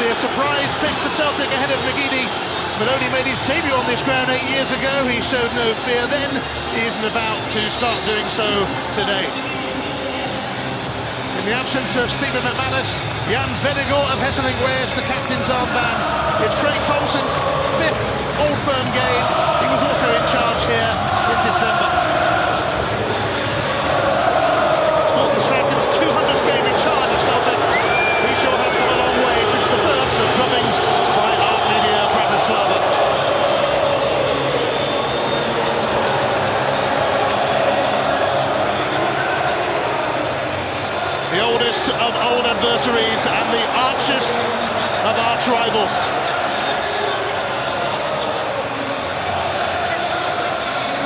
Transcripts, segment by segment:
Maloney, a surprise pick for Celtic ahead of McGeady. Maloney made his debut on this ground 8 years ago. He showed no fear then. He isn't about to start doing so today. In the absence of Stephen McManus, Jan Vennegoor of Hesseling wears the captain's armband. It's Craig Thompson's 5th Old Firm game. He was also in charge here in December. It's Gordon Strachan's 200th game in charge of Celtic. He sure has come a long way since the first of drubbing by Armenia Bratislava. The oldest of old adversaries and the archest of arch rivals.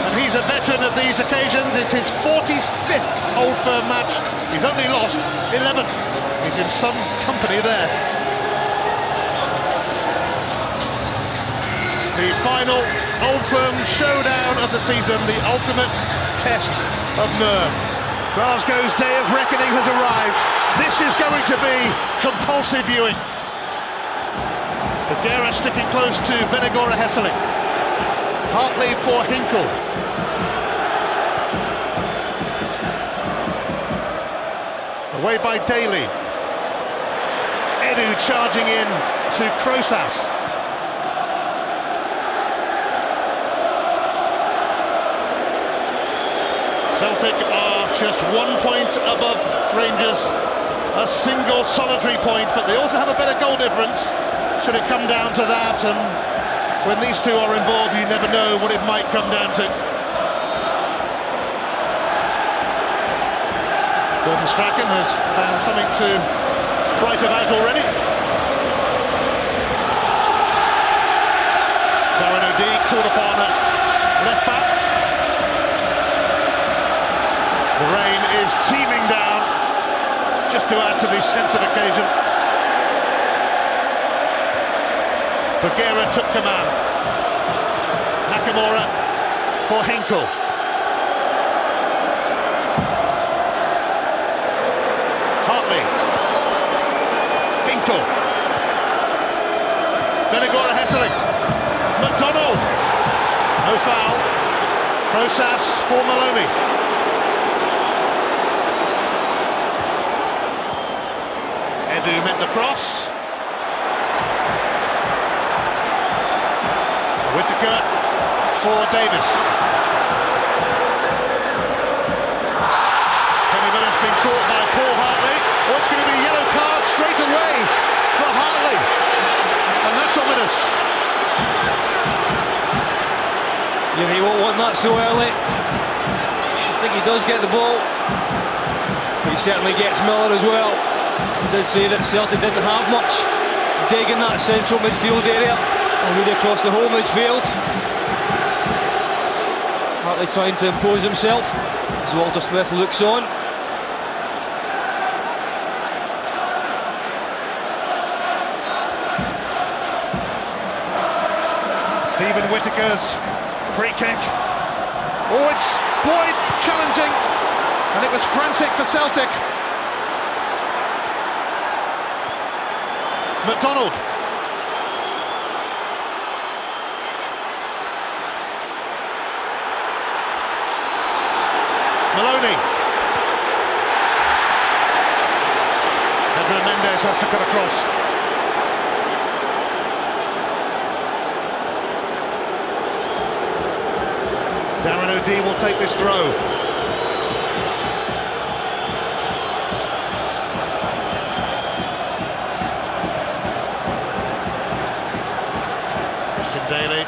And he's a veteran at these occasions. It's his 45th Old Firm match. He's only lost 11. He's in some company there. The final Old Firm showdown of the season, the ultimate test of nerve. Glasgow's day of reckoning has arrived. This is going to be compulsive viewing. Bagheera sticking close to Vennegoor Hesseling. Hartley for Hinkle. Away by Daly. Edu charging in to Krosas. Celtic are just 1 point above Rangers, a single solitary point, but they also have a better goal difference should it come down to that, and when these two are involved you never know what it might come down to. Gordon Strachan has found something to write about already. Darren O'Dea called upon at left back. The rain is teeming down, just to add to the sense of occasion. Bagheera took command. Nakamura for Hinkle. Hartley. Hinkle. Vennegoor Hesseling. McDonald. No foul. Krosas for Maloney. Edu met the cross. Whittaker for Davis. Kenny Miller's been caught by Paul Hartley. Oh, it's going to be a yellow card straight away for Hartley. And that's ominous. Yeah, he won't want that so early. I think he does get the ball. But he certainly gets Miller as well. He did say that Celtic didn't have much dig in that central midfield area, and really across the whole midfield. Hartley trying to impose himself as Walter Smith looks on. Stephen Whittaker's free kick. Oh, it's Boyd challenging, and it was frantic for Celtic. McDonald. Maloney. Pedro Mendes has to cut across. Darren O'Dea will take this throw. Daly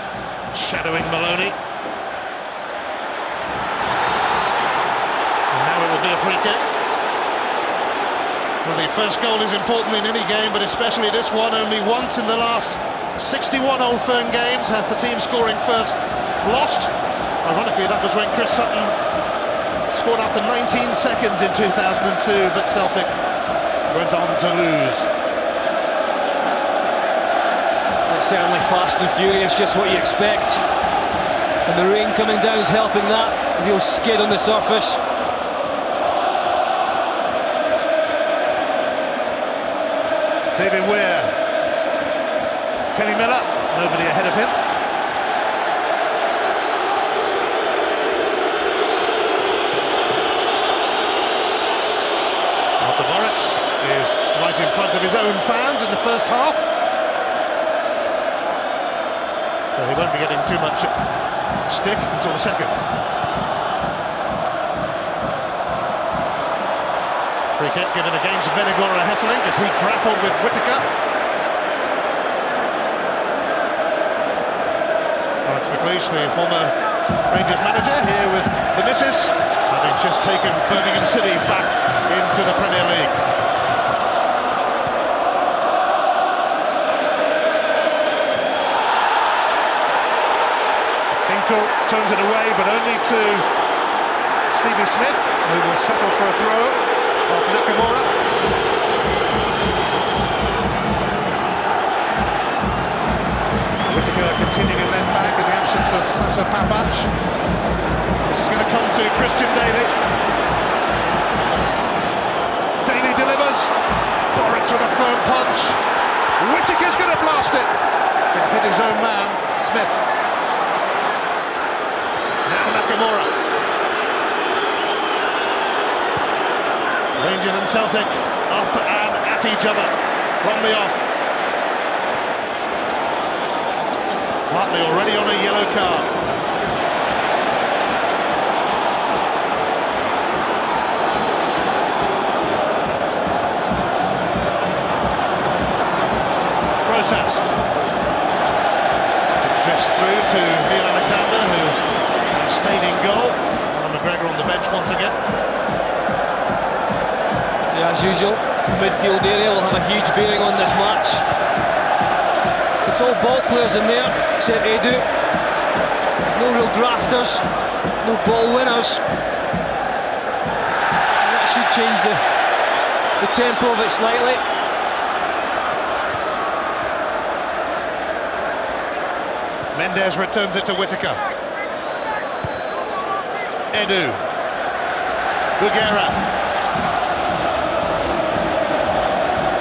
shadowing Maloney. And now it will be a free kick. Well, the first goal is important in any game, but especially this one. Only once in the last 61 Old Firm games has the team scoring first lost. Ironically, that was when Chris Sutton scored after 19 seconds in 2002, but Celtic went on to lose. Certainly fast and furious, just what you expect. And the rain coming down is helping that. Real skid on the surface. David Weir. Kenny Miller, nobody ahead of him. Boric is right in front of his own fans in the first half, so he won't be getting too much stick until the second. Free kick given against Venegora Hesselink as he grappled with Whittaker. Alex McLeish, the former Rangers manager, here with the missus, having just taken Birmingham City back into the Premier League. Hinkle turns it away, but only to Stevie Smith, who will settle for a throw off Nakamura. Whittaker continuing left back in the absence of Sasa Papac. This is going to come to Christian Daly. Daly delivers. Boric with a firm punch. Whittaker's going to blast it. It hit his own man, Smith. Now Nakamura. Rangers and Celtic up and at each other from the off. Hartley already on a yellow card. Process. Drifts through to Neil Alexander, who has stayed in goal. Alan McGregor on the bench once again. Yeah, as usual, midfield area will have a huge bearing on this match. It's all ball players in there, except Edu. There's no real grafters, no ball winners. And that should change the tempo of it slightly. Mendes returns it to Whittaker. Edu. Bugera.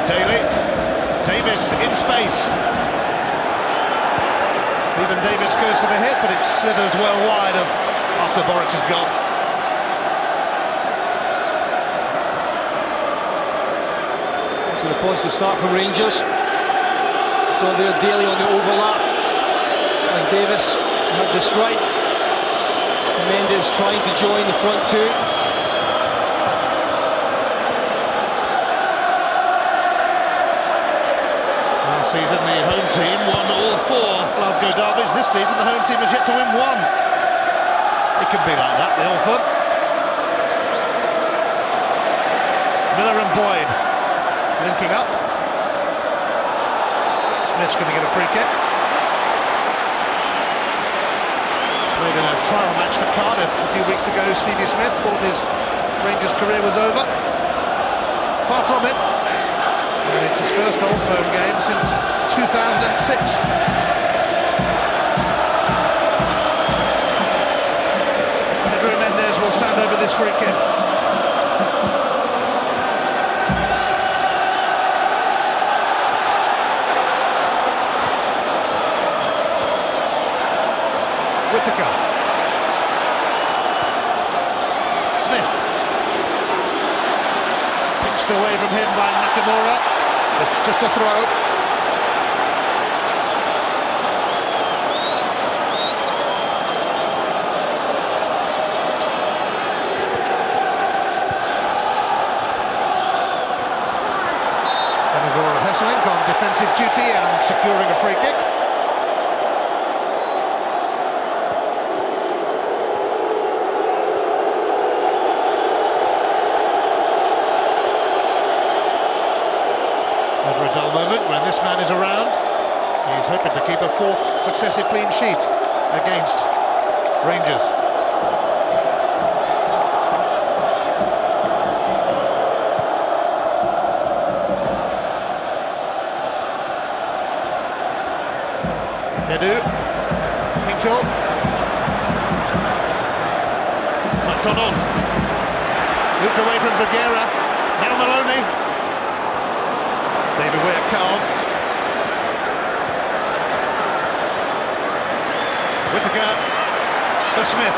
Daly. Davis in space. Stephen Davis goes for the hit, but it slithers well wide of after Boric's goal. So a positive start from Rangers. So they're Daly on the overlap as Davis had the strike. Mendes trying to join the front two. Last season the home team won all four Glasgow derbies. This season the home team has yet to win one. It can be like that, the old fun. Miller and Boyd linking up. Smith's going to get a free kick. Played in a trial match for Cardiff a few weeks ago. Stevie Smith thought his Rangers career was over. Far from it. And it's his first Old Firm game since 2006. Pedro Mendes will stand over this free kick. Whittaker. Smith. Pinched away from him by Nakamura. It's just a throw. Venegora Hesselink on defensive duty and securing a free kick. Never a dull moment when this man is around. He's hoping to keep a fourth successive clean sheet against Rangers. Edu. Hinkle. McDonald. Looped away from Bugera. Now Maloney. David Weir calm. Whittaker for Smith.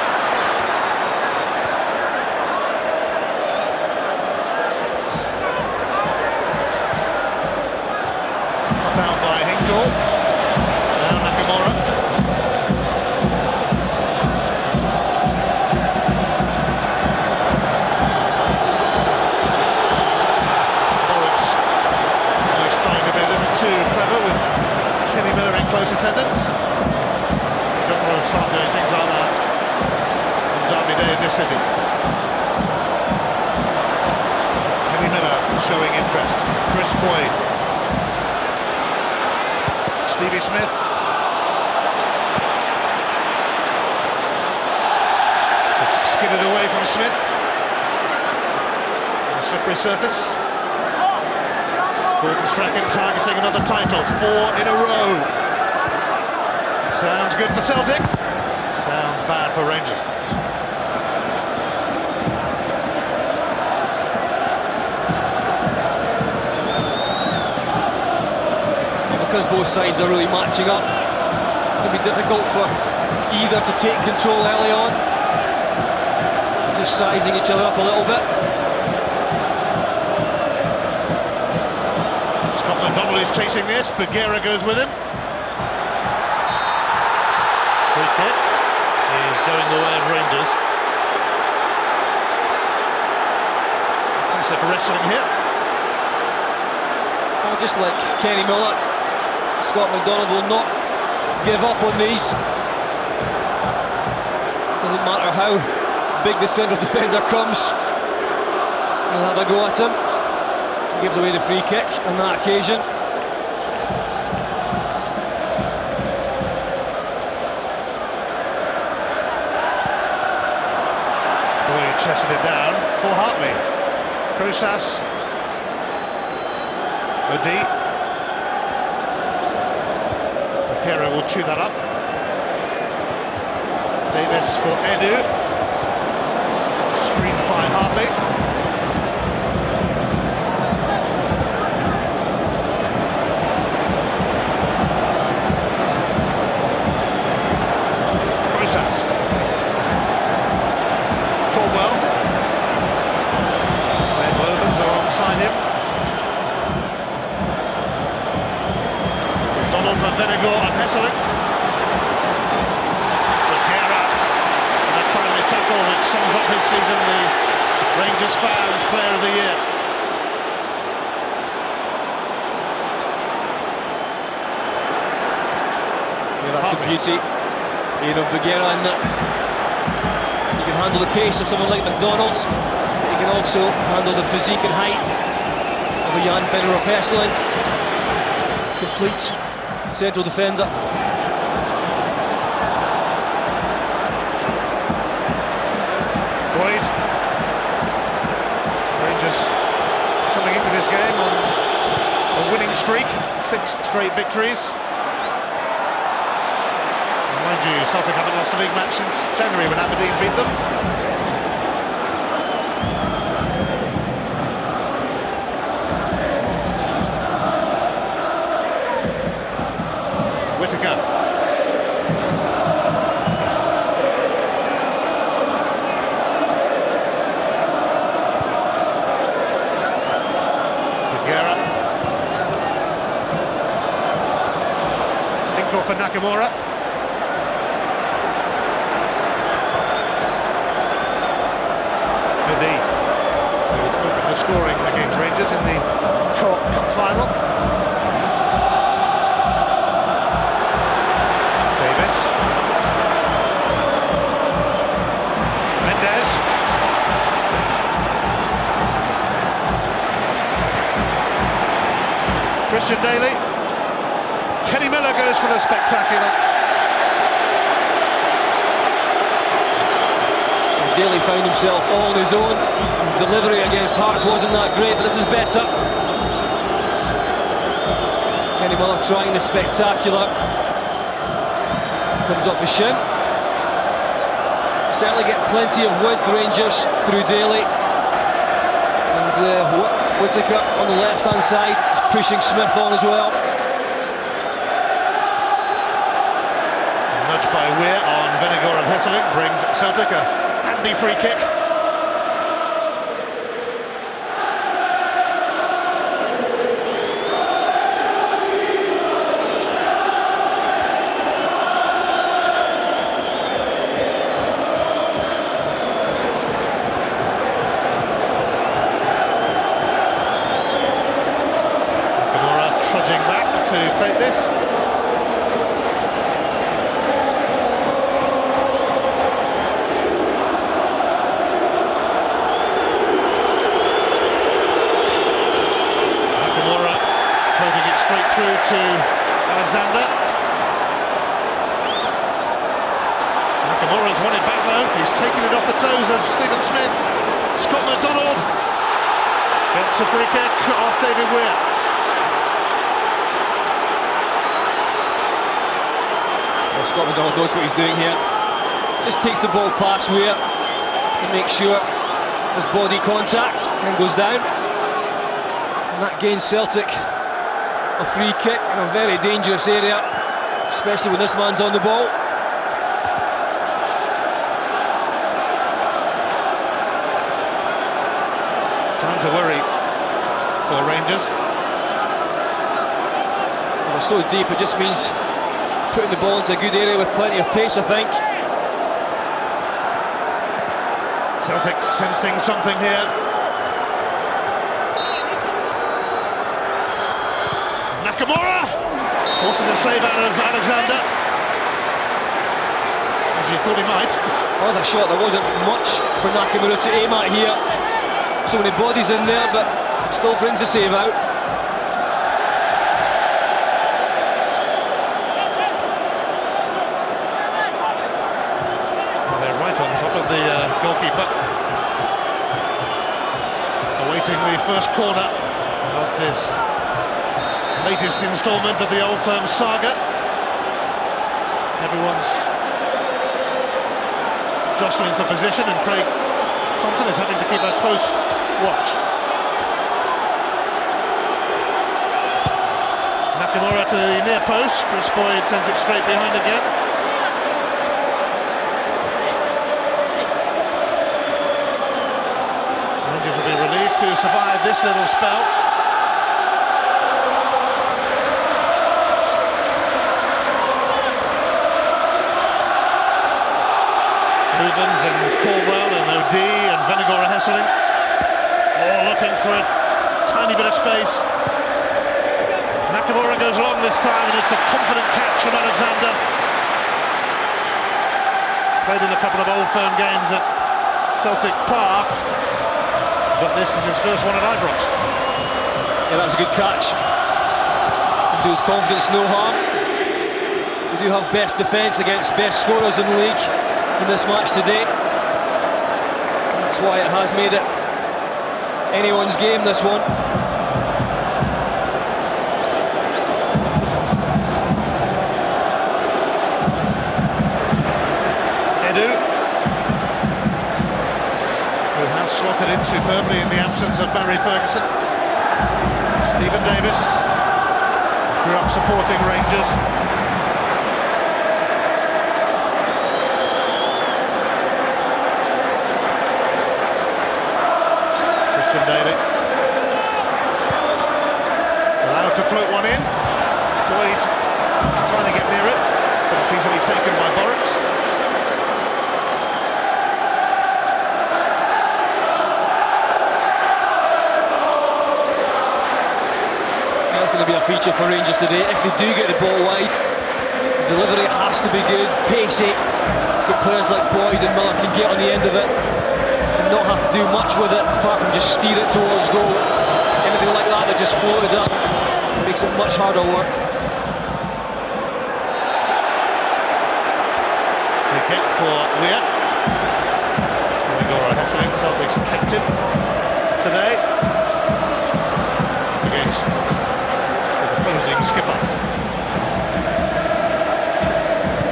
Cut out by Hinkle. Now Nakamura. Boris always trying to be a little too clever with Kenny Miller in close attendance. Don't want to start doing things like that on Derby Day in this city. Kenny Miller showing interest. Chris Boyd. Stevie Smith. It's skidded away from Smith. On a slippery surface. Gordon Strachan targeting another title, 4 in a row. Sounds good for Celtic. Sounds bad for Rangers. Because both sides are really matching up, it's going to be difficult for either to take control early on. Just sizing each other up a little bit. Scott McDonald is chasing this. Bagheera goes with him. Free kick is going the way of Rangers. Classic wrestling here. Well, just like Kenny Miller, Scott McDonald will not give up on these. Doesn't matter how big the central defender comes, he'll have a go at him. He gives away the free kick on that occasion. Boyd chested it down for Hartley. Crosas. Odi. Bagheera will chew that up. Davis for Edu. Screened by Hartley. Crosas. Caldwell. Ben Lovens alongside him. Donald for Vinegar and Hesselink. Bagheera and a timely tackle which sums up his season, the Rangers fans' player of the year. Yeah, that's the beauty, of Bagheera, in that he can handle the pace of someone like McDonald, but he can also handle the physique and height of a Jan Venner of Hesselink. Complete central defender. Boyd. Rangers coming into this game on a winning streak, 6 straight victories. And mind you, Celtic haven't lost a league match since January when Aberdeen beat them. Whittaker. Bagheera. Hinkle for Nakamura. Odi. Who opened the scoring against Rangers in the Co-op Cup final. Christian Daly. Kenny Miller goes for the spectacular. Daly found himself all on his own. His delivery against Hearts wasn't that great, but this is better. Kenny Miller trying the spectacular. Comes off his shin. Certainly get plenty of width, Rangers, through Daly. And Whittaker on the left-hand side is pushing Smith on as well. Nudged by Weir. Celtic, a handy free kick. Trudging back to take this. Nakamura floating it straight through to Alexander. Nakamura's won it back though. He's taken it off the toes of Stephen Smith. Scott McDonald gets a free kick off David Weir. Scott McDonald knows what he's doing here. Just takes the ball past Weir and makes sure there's body contact and goes down. And that gains Celtic a free kick in a very dangerous area, especially when this man's on the ball. Time to worry for Rangers. They're so deep, it just means putting the ball into a good area with plenty of pace, I think. Celtic sensing something here. Nakamura forces a save out of Alexander, as you thought he might. Well, that's a shot. There wasn't much for Nakamura to aim at here. So many bodies in there, but still brings the save out. On top of the goalkeeper, awaiting the first corner of this latest instalment of the Old Firm saga. Everyone's jostling for position, and Craig Thompson is having to keep a close watch. Nakamura to the near post. Chris Boyd sends it straight behind again. Rangers will be relieved to survive this little spell. Rubens and Caldwell and O'D and Vennegoor and Hesseling all looking for a tiny bit of space. Nakamura goes long this time, and it's a confident catch from Alexander. Played in a couple of Old Firm games at Celtic Park, but this is his first one at Ibrox. Yeah, that's a good catch. Do his confidence no harm. We do have best defence against best scorers in the league in this match today. That's why it has made it anyone's game, this one. Slotted in superbly in the absence of Barry Ferguson. Stephen Davis grew up supporting Rangers. Christian Daly allowed to float one in. Boyd trying to get near it, but it's easily taken by Boritz. Going to be a feature for Rangers today. If they do get the ball wide, the delivery has to be good, pacey, so players like Boyd and Miller can get on the end of it and not have to do much with it apart from just steer it towards goal. Anything like that just floated up makes it much harder work. Free kick for Weir. Vennegoor and Hesseling, Celtic's captain today, against opposing skipper.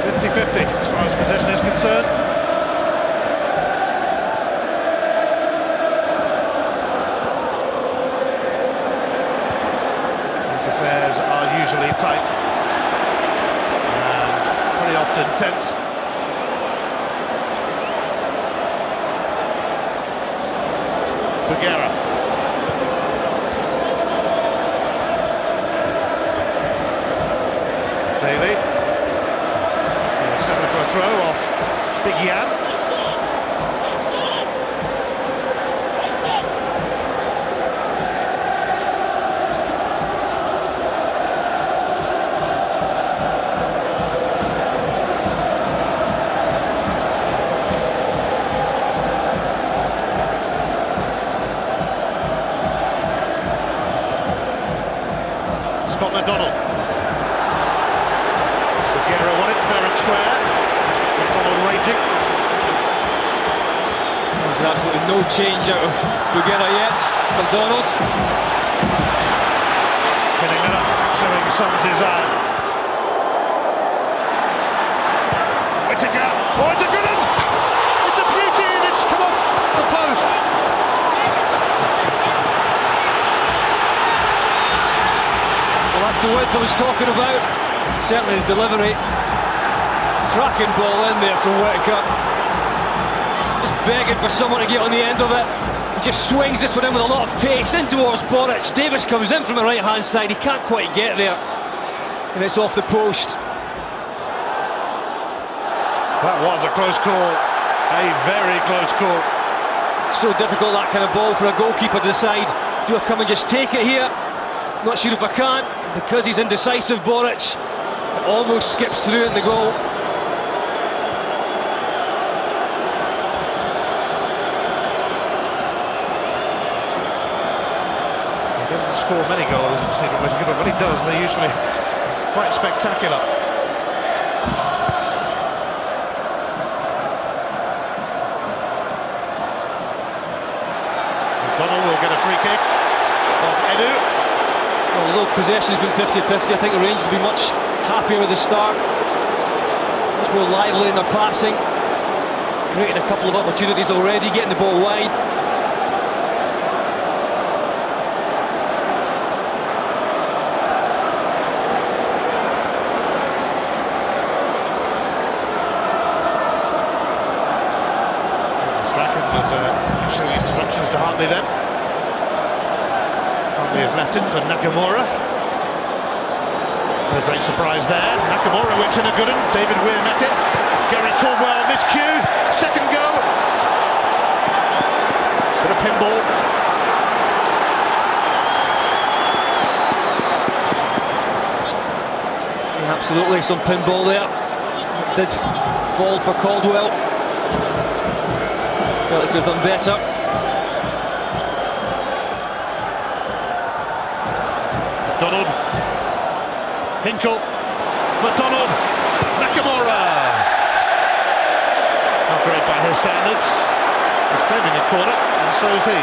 50-50 as far as possession is concerned. These affairs are usually tight and pretty often tense. Bugera. Daly. Settle for a throw off Big Jan. Scott McDonald. Bugera won it fair and square. McDonald waiting. There's absolutely no change out of Bugera yet. McDonald. Pinning it up, showing some desire. Whittaker. Oh, it's a good one! It's a beauty and it's come off the post. Well, that's the width I was talking about. Certainly the delivery. Cracking ball in there from Whittaker. Just begging for someone to get on the end of it. He just swings this one in with a lot of pace in towards Boric. Davis comes in from the right hand side. He can't quite get there. And it's off the post. That was a close call. A very close call. So difficult, that kind of ball, for a goalkeeper to decide, do I come and just take it here? Not sure if I can. Because he's indecisive, Boric, it almost skips through in the goal. He doesn't score many goals, Stephen Whittaker, but when he does, they're usually quite spectacular. McDonald will get a free kick off Edu. Although possession's been 50-50, I think the Rangers will be much happier with the start. Much more lively in their passing. Creating a couple of opportunities already, getting the ball wide. Strachan was showing instructions to Hartley then. Hartley has left it for Nakamura. No great surprise there. Nakamura whips in a good one. David Weir met it. Gary Caldwell miscued. Second goal. Bit of pinball. Yeah, absolutely, some pinball there. It did fall for Caldwell. Felt he could have done better. Donald. Hinkle. McDonald. Nakamura. Not great by his standards. He's claiming a corner, and so is he.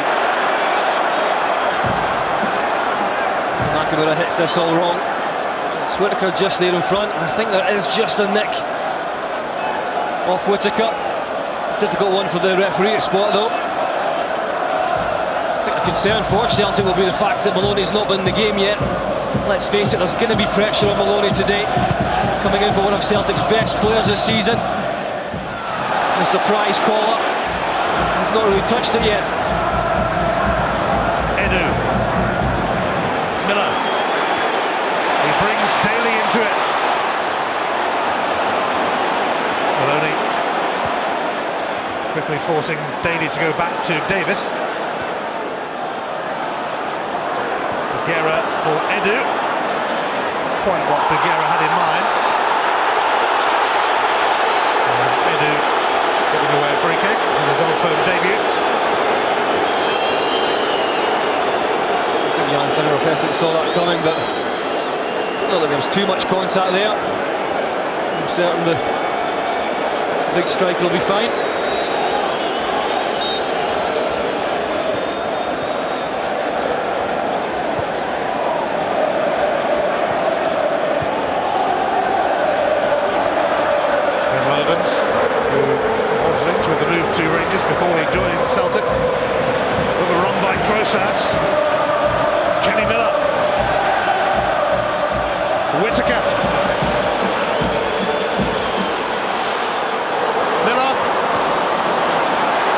Nakamura hits this all wrong. It's Whittaker just there in front. I think there is just a nick off Whittaker. Difficult one for the referee to spot though. I think the concern for Celtic will be the fact that Maloney's not been in the game yet. Let's face it, there's going to be pressure on Maloney today. Coming in for one of Celtic's best players this season. The surprise call-up. He's not really touched it yet. Edu. Miller. He brings Daly into it. Maloney quickly forcing Daly to go back to Davis. Bugera for Edu. Quite what Bugera had in mind. And Edu giving away a free kick in his on-phone debut. I think Jan Finner saw that coming, but I don't know that there was too much contact there. I'm certain the big striker will be fine. Before he joined Celtic, overrun by Crosas. Kenny Miller, Whittaker, Miller,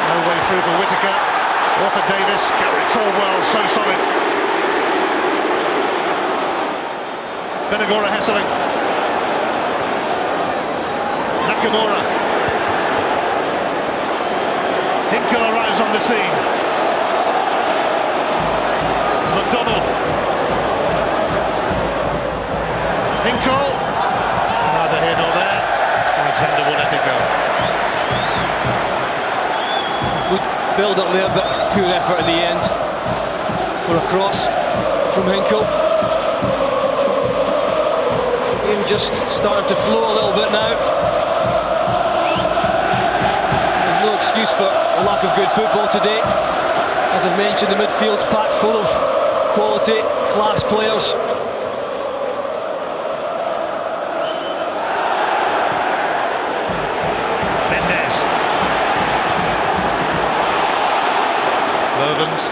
no way through for Whittaker. Orford Davis, Gary Caldwell, so solid. Benagora Hesseling. Nakamura. Hinkle arrives on the scene. McDonald. Hinkle. Neither here nor there. Alexander will let it go. Good build up there, but poor effort in the end for a cross from Hinkle. Game just starting to flow a little bit now. There's no excuse for a lack of good football today. As I've mentioned, the midfield's packed full of quality, class players. Lovens,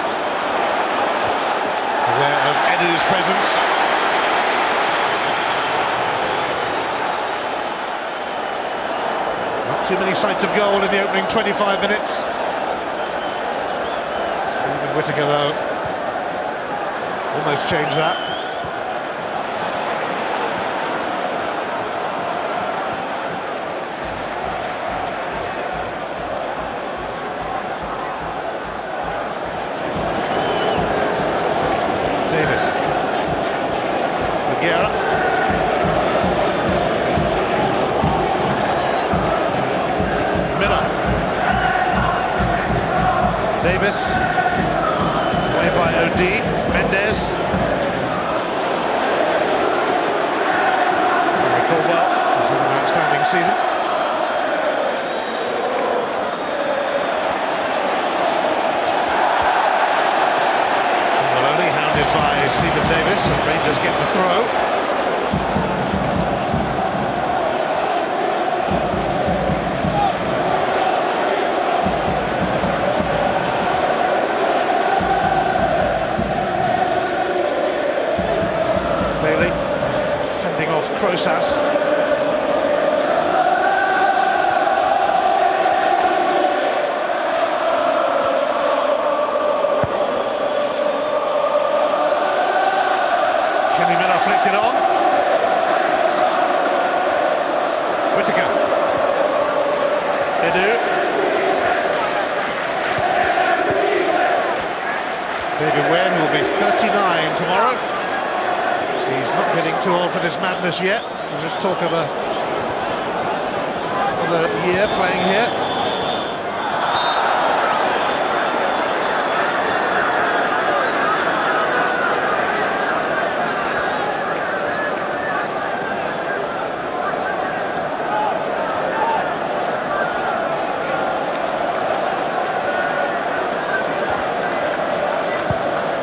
aware of Edu's presence. Not too many sights of goal in the opening 25 minutes. Stephen Whittaker, though, almost changed that. Davis, away by OD, Mendes. Caldwell has had an outstanding season. Maloney hounded by Stephen Davis, and Rangers get the throw. Fending off Crosas. Kenny Miller flicked it on. Whittaker. Edu. David Ware, who will be 39 tomorrow. He's not getting too old for this madness yet. There's just talk of another year playing here.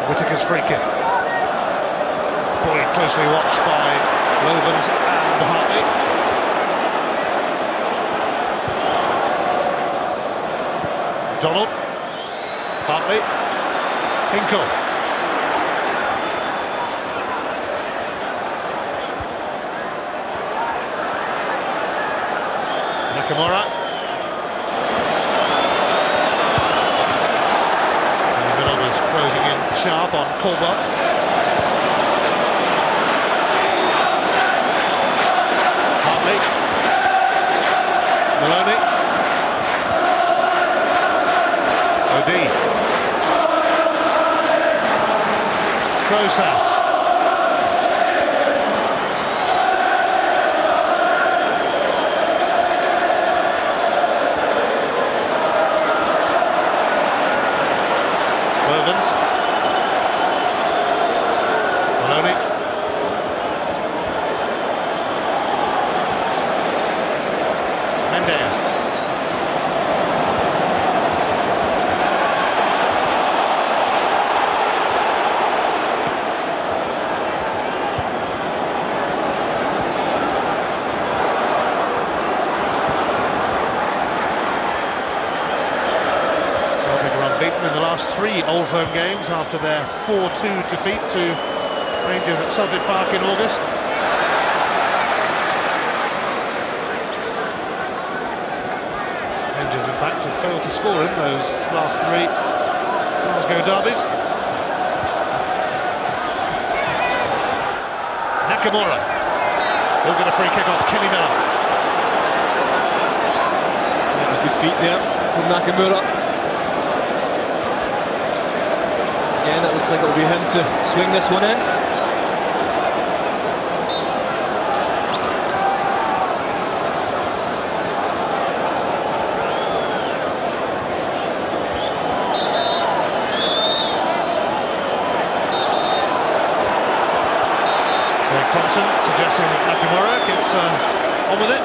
Whittaker's free kick. Closely watched by Lovens and Hartley. Donald, Hartley, Hinkle. Nakamura. And the middle was closing in sharp on Caldwell. Maloney. OD. Crosas. Lovens. Maloney. Mendes. Celtic are unbeaten in the last 3 Old Firm games after their 4-2 defeat to Rangers at Celtic Park in August. In fact, have failed to score in those last 3. Glasgow derbies. Nakamura. He'll get a free kick off Kenny Miller. That was good feet there from Nakamura. Again, it looks like it'll be him to swing this one in. Thompson suggesting that Nakamura gets on with it.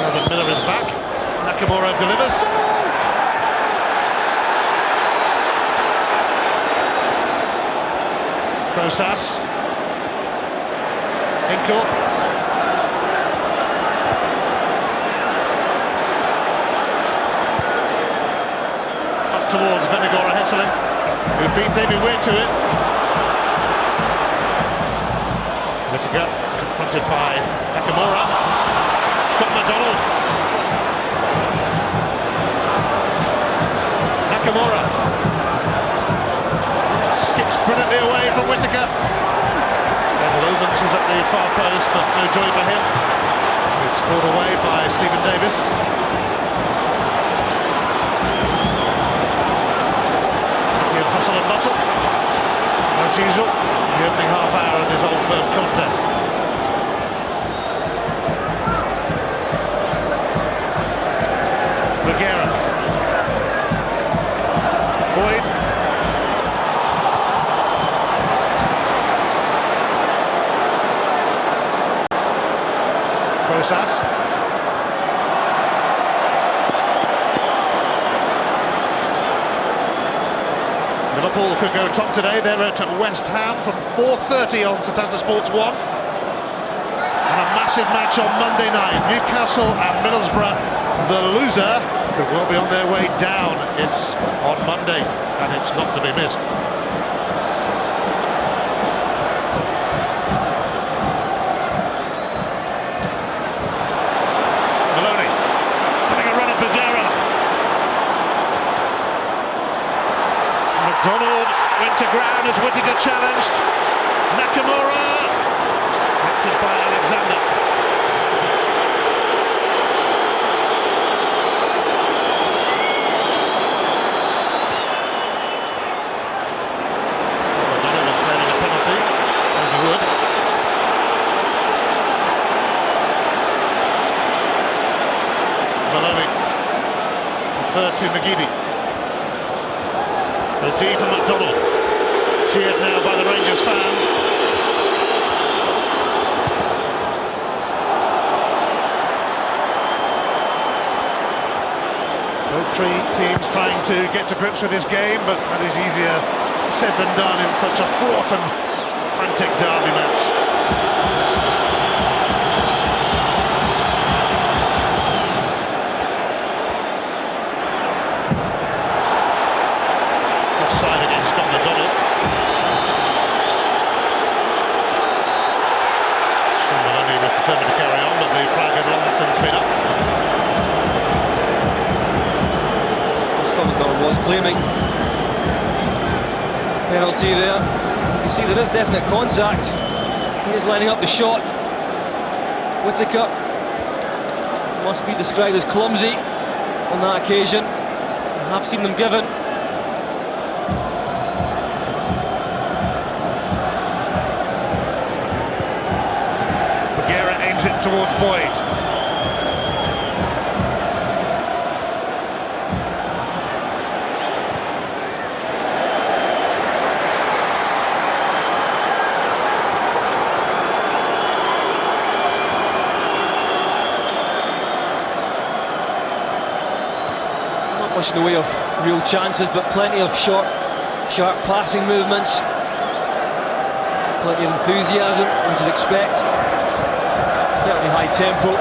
Now that Miller is back, Nakamura delivers. Rosas. Hinkle. Up towards Venegora Hesselin, who beat David Weir to it. Whittaker confronted by Nakamura. Scott McDonald. Nakamura skips brilliantly away from Whittaker. Lovens was at the far post, but no joy for him. It's brought away by Stephen Davis. Plenty of hustle and bustle, as usual, the opening half hour of this Old Firm contest. Vergara. Boyd. Rosas. Liverpool could go top today. They're at West Ham from 4:30 on Setanta Sports 1. And a massive match on Monday night. Newcastle and Middlesbrough. The loser could well be on their way down. It's on Monday and it's not to be missed. Donald went to ground as Whittaker challenged. Nakamura, captured by Alexander. Donald was claiming a penalty, as he would. Maloney referred to McGeady. The D for McDonald, cheered now by the Rangers fans. Both teams trying to get to grips with this game, but that is easier said than done in such a fraught and frantic derby match. Offside against Scott McDonald. Sean Maloney was determined to carry on, but the flag had long since been up. Scott McDonald was claiming penalty there. You see there is definite contact. He is lining up the shot. Whittaker must be described as clumsy on that occasion. I have seen them given. It towards Boyd. Not much in the way of real chances, but plenty of sharp passing movements. Plenty of enthusiasm, as you'd expect. Certainly high tempo.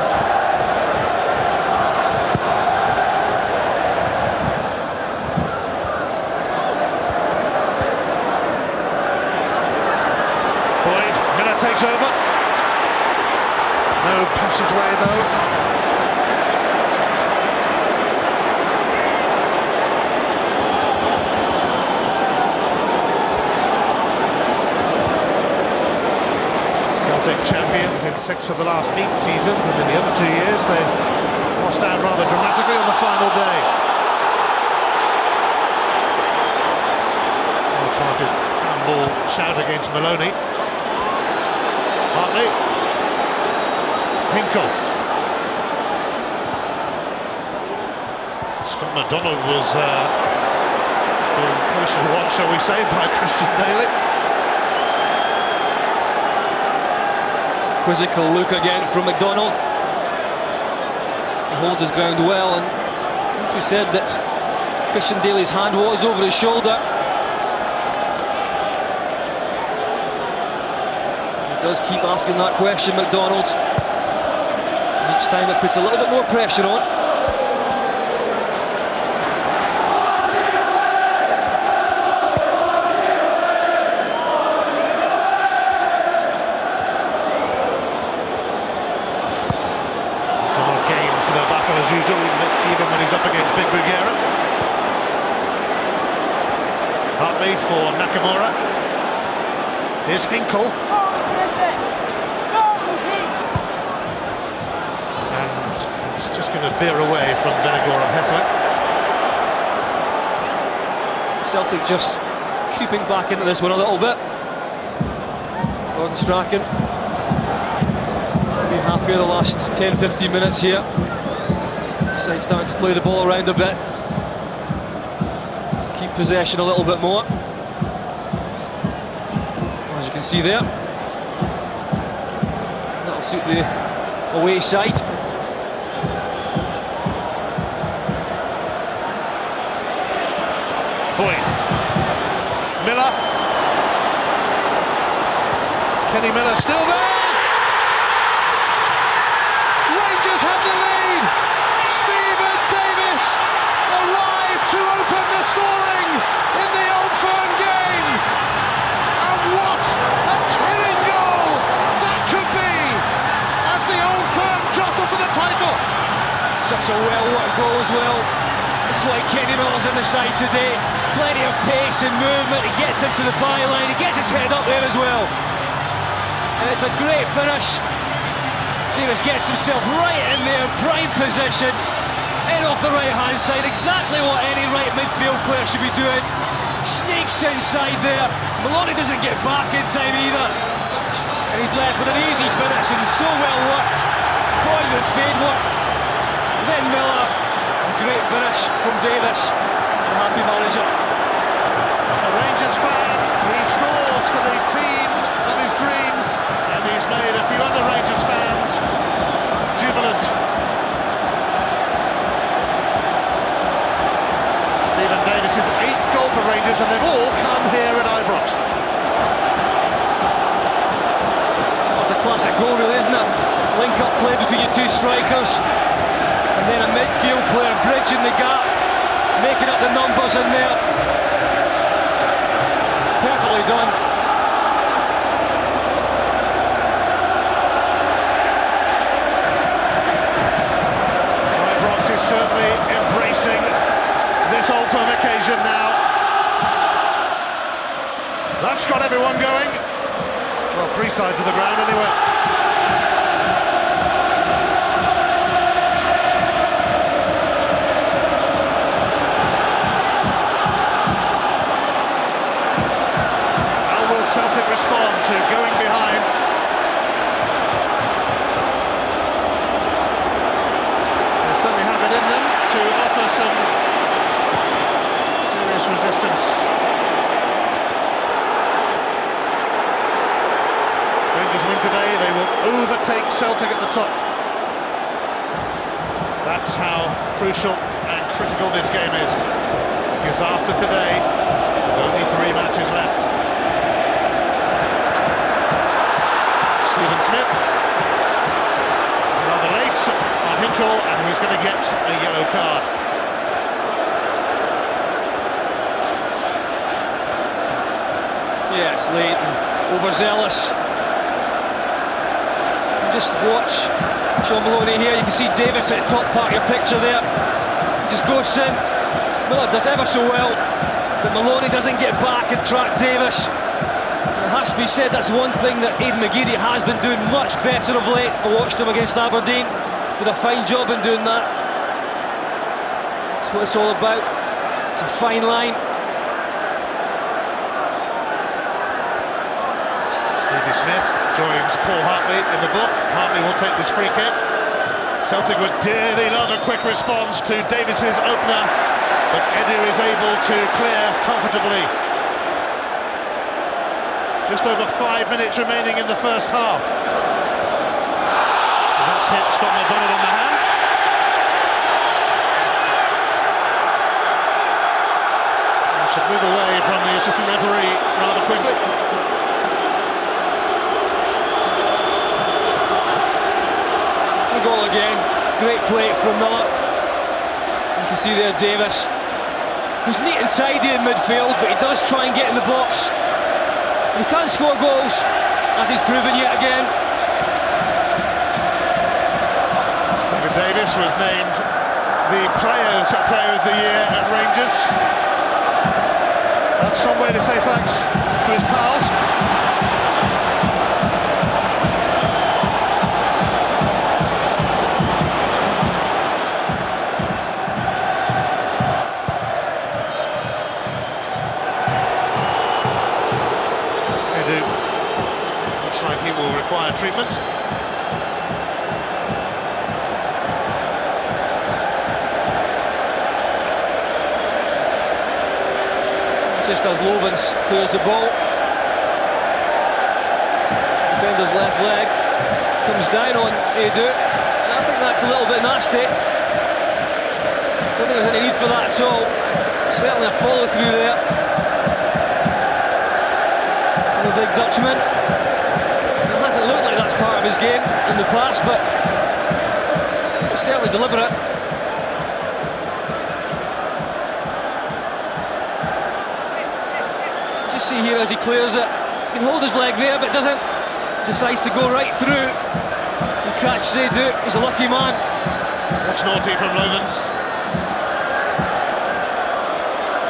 Boyd, Miller takes over. No passageway though. Celtic champions in 6 of the last 8 seasons, and in the other 2 years they lost out rather dramatically on the final day. Half-hearted handball shout against Maloney. Hartley. Hinkle. Scott McDonald was being closely watched, shall we say, by Christian Daly. Quizzical look again from McDonald. He holds his ground well, and as we said, that Christian Daly's hand was over his shoulder. He does keep asking that question, McDonald. Each time it puts a little bit more pressure on. As usual, even when he's up against Big Bugera. Hartley for Nakamura. Here's Hinkle. And it's just going to veer away from Venegor and Hessler. Celtic just creeping back into this one a little bit. Gordon Strachan be happier the last 10-15 minutes here. He's starting to play the ball around a bit, keep possession a little bit more, as you can see there. That'll suit the away side. Boyd, Miller, Kenny Miller still there. Rangers have the lead. Stephen Davis alive to open the scoring in the Old Firm game. And what a tearing goal that could be as the Old Firm jostle for the title. Such a well-worked goal as well. This is why Kenny Miller's in the side today. Plenty of pace and movement. He gets into the byline. He gets his head up there as well. And it's a great finish. Davis gets himself right in there, prime position, in off the right hand side, exactly what any right midfield player should be doing. Sneaks inside there. Maloney doesn't get back in time either, and he's left with an easy finish, and so well worked. Point with spade work. Then Miller, a great finish from Davis. A happy manager. A Rangers fan, he scores for the team of his dreams, and he's made a few other Rangers fans jubilant. Stephen Davis' 8th goal for Rangers, and they've all come here at Ibrox. That's a classic goal, really, isn't it? Link-up play between your two strikers, and then a midfield player bridging the gap, making up the numbers in there. Perfectly done. Ibrox is certainly embracing this Old Firm occasion now. That's got everyone going. Well, 3 sides of the ground anyway. How will Celtic respond to going behind? They certainly have it in them to offer some serious resistance. Rangers win today, they will overtake Celtic at the top. That's how crucial and critical this game is, because after today there's only 3 matches left. Stephen Smith, rather late on Hinkle, and he's going to get a yellow card. Yeah, it's late and overzealous. Just watch Sean Maloney here. You can see Davis at the top part of your picture there. Just goes in. Miller does ever so well, but Maloney doesn't get back and track Davis. It has has to be said, that's one thing that Aidan McGeady has been doing much better of late. I watched him against Aberdeen, did a fine job in doing that. That's what it's all about. It's a fine line. Stevie Smith joins Paul Hartley in the book. Hartley will take this free kick. Celtic would dearly love a quick response to Davis's opener, but Edu is able to clear comfortably. Just over 5 minutes remaining in the first half. And that's hit Scott McDonald on the hand. And should move away from the assistant referee rather quickly. The goal again. Great play from Miller. You can see there Davis, who's neat and tidy in midfield, but he does try and get in the box. He can't score goals, as he's proven yet again. Stephen Davis was named the Player of the Year at Rangers. That's some way to say thanks to his pals. Looks like he will require treatment. Just as Lovens clears the ball. Defender's left leg comes down on Edu. And I think that's a little bit nasty. Don't think there's any need for that at all. Certainly a follow through there. The big Dutchman. It hasn't looked like that's part of his game in the past, but it's certainly deliberate. Just see here as he clears it. He can hold his leg there, but doesn't. Decides to go right through and catch Edu. He's a lucky man. That's naughty from Lovens.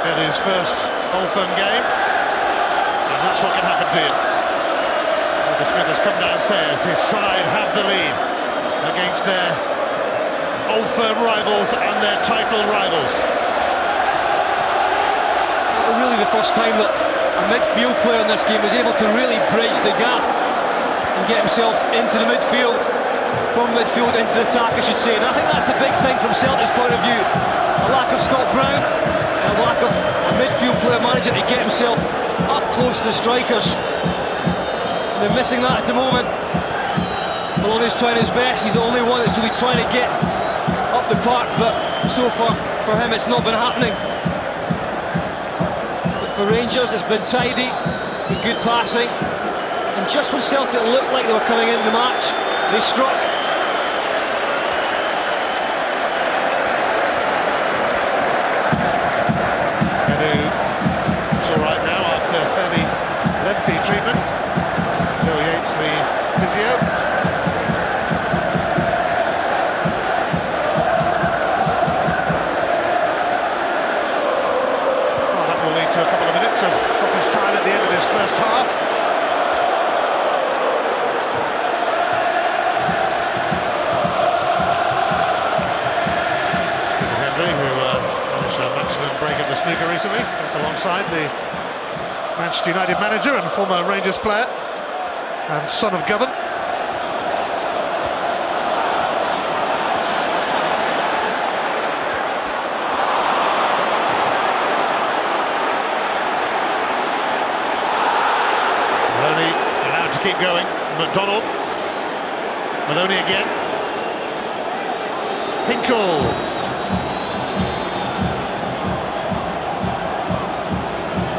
Edu's first Old Firm game. And that's what can happen to him. The Smith has come downstairs. His side have the lead against their Old Firm rivals and their title rivals. Really the first time that a midfield player in this game is able to really bridge the gap and get himself into the midfield, from midfield into attack I should say. And I think that's the big thing from Celtic's point of view. A lack of Scott Brown, and a lack of a midfield player manager to get himself up close to the strikers. And they're missing that at the moment. Maloney's trying his best, he's the only one that's really trying to get up the park, but so far for him it's not been happening. But for Rangers it's been tidy, it's been good passing, and just when Celtic looked like they were coming into the match, they struck. It's all right now after fairly lengthy treatment. Joe Yates, the physio. Well, that will lead to a couple of minutes of stoppage time at the end of this first half. Stephen Hendry, who managed a maximum break at the snooker recently, sat alongside the Manchester United manager and former Rangers player and son of Govan. Maloney allowed to keep going. McDonald. Maloney again. Hinkle.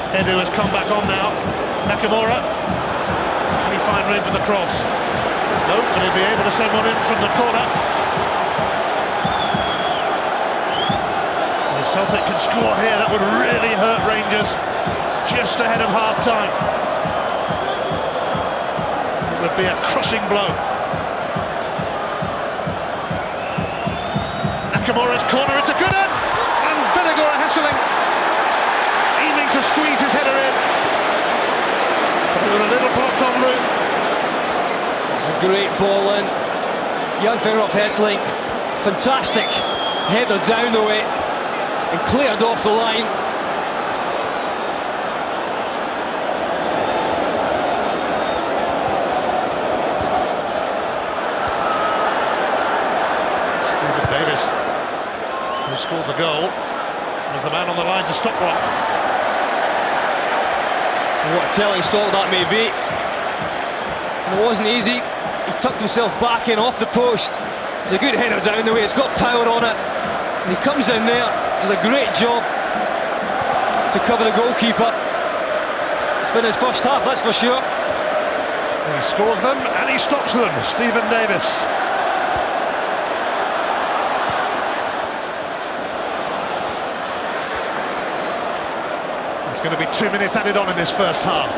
Edu has come back on now. Nakamura. Can he find room for the cross? No, but he'll be able to send one in from the corner. And if Celtic can score here, that would really hurt Rangers just ahead of half-time. It would be a crushing blow. Nakamura's corner, it's a good one! And Vinegar Hesseling aiming to squeeze his header in. But were a little blocked en route. It's a great ball in. Jan Vennegoor Hesselink, fantastic header down the way and cleared off the line. Stephen Davis, who scored the goal, was the man on the line to stop one. What a telling stall that may be. And it wasn't easy. He tucked himself back in off the post. It's a good header down the way, it's got power on it. And he comes in there, does a great job to cover the goalkeeper. It's been his first half, that's for sure. He scores them and he stops them, Stephen Davis. There's going to be 2 minutes added on in this first half.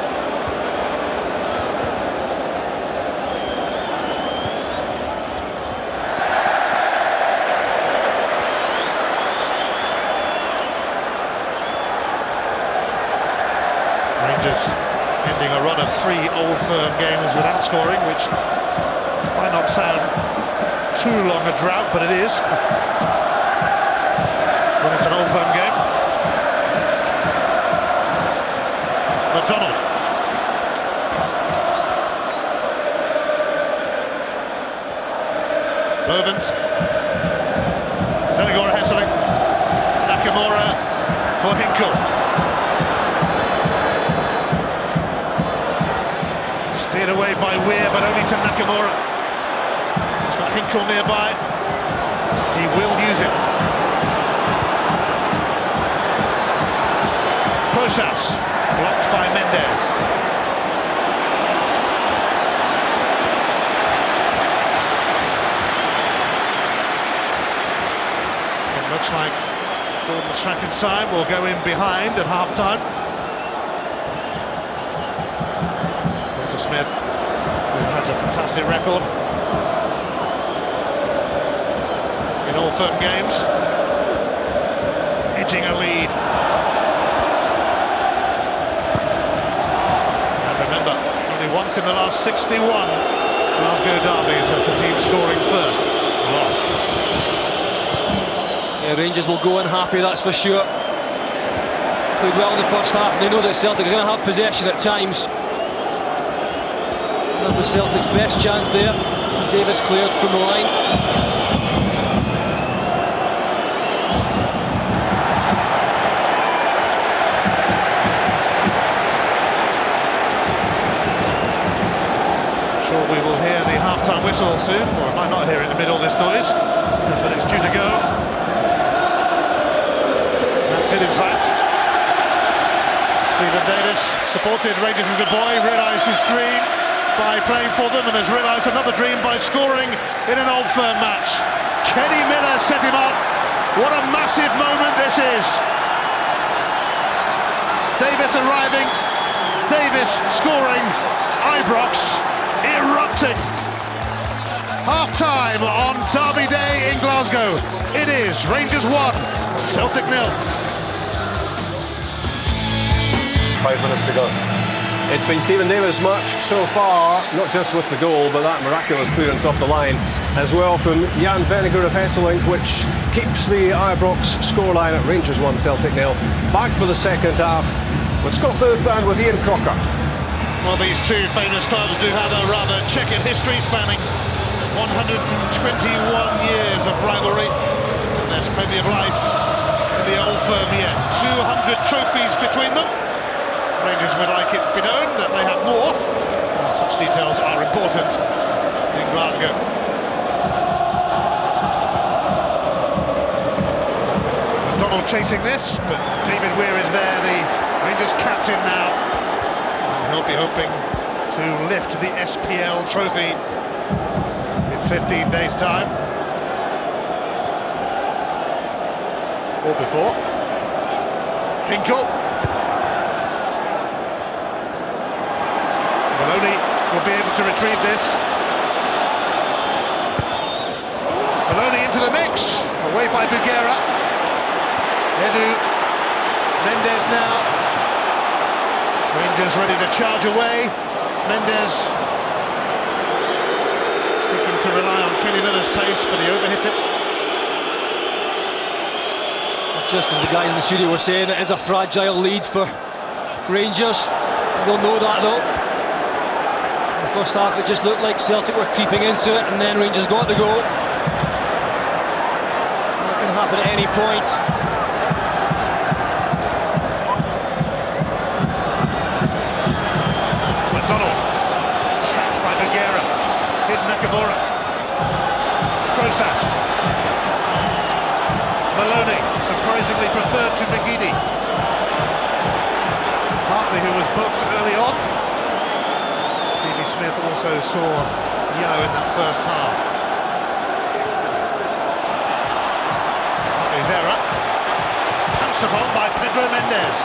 Rangers ending a run of 3 Old Firm games without scoring, which might not sound too long a drought, but it is when it's an Old Firm game. McDonald. Lovens. Vennegoor Hesselink. Nakamura for Hinkle. Steered away by Weir, but only to Nakamura. He's got Hinkle nearby. He will use it. Process. Blocked by Mendes. It looks like Gordon Strachan will go in behind at half-time. Walter Smith, who has a fantastic record in all firm games, edging a lead. Once in the last 61 Glasgow derbies has the team scoring first lost. Yeah, Rangers will go in happy, that's for sure. Played well in the first half, and they know that Celtic are going to have possession at times. That was Celtic's best chance there, as Davis cleared from the line. We will hear the half-time whistle soon, or I might not hear it in the middle of this noise, but it's due to go. That's it, in fact. Stephen Davis supported Rangers as a boy, realised his dream by playing for them, and has realised another dream by scoring in an Old Firm match. Kenny Miller set him up. What a massive moment this is. Davis arriving, Davis scoring, Ibrox erupting. Half-time on Derby Day in Glasgow. It is Rangers 1, Celtic 0. 5 minutes to go. It's been Stephen Davis' match so far, not just with the goal, but that miraculous clearance off the line as well from Jan Vennegoor of Hesselink, which keeps the Ibrox scoreline at Rangers 1, Celtic 0. Back for the second half with Scott Booth and with Ian Crocker. Well, these two famous clubs do have a rather checkered history spanning 121 years of rivalry. There's plenty of life in the Old Firm yet. 200 trophies between them. Rangers would like it to be known that they have more. And such details are important in Glasgow. McDonald chasing this, but David Weir is there, the Rangers captain now. He'll be hoping to lift the SPL trophy in 15 days' time. Or before. Hinkle. Maloney will be able to retrieve this. Maloney into the mix. Away by Bugera. Edu. Mendes now. Rangers ready to charge away. Mendes seeking to rely on Kenny Miller's pace, but he overhit it. Just as the guys in the studio were saying, it is a fragile lead for Rangers. They'll know that though. In the first half it just looked like Celtic were creeping into it, and then Rangers got the goal. That can happen at any point. McDonald, sacked by Nogueira. Here's Nakamura. Crosas. Maloney, surprisingly preferred to McGeady. Hartley, who was booked early on. Stevie Smith also saw Yeo in that first half. Hartley's error. Pounced upon by Pedro Mendes.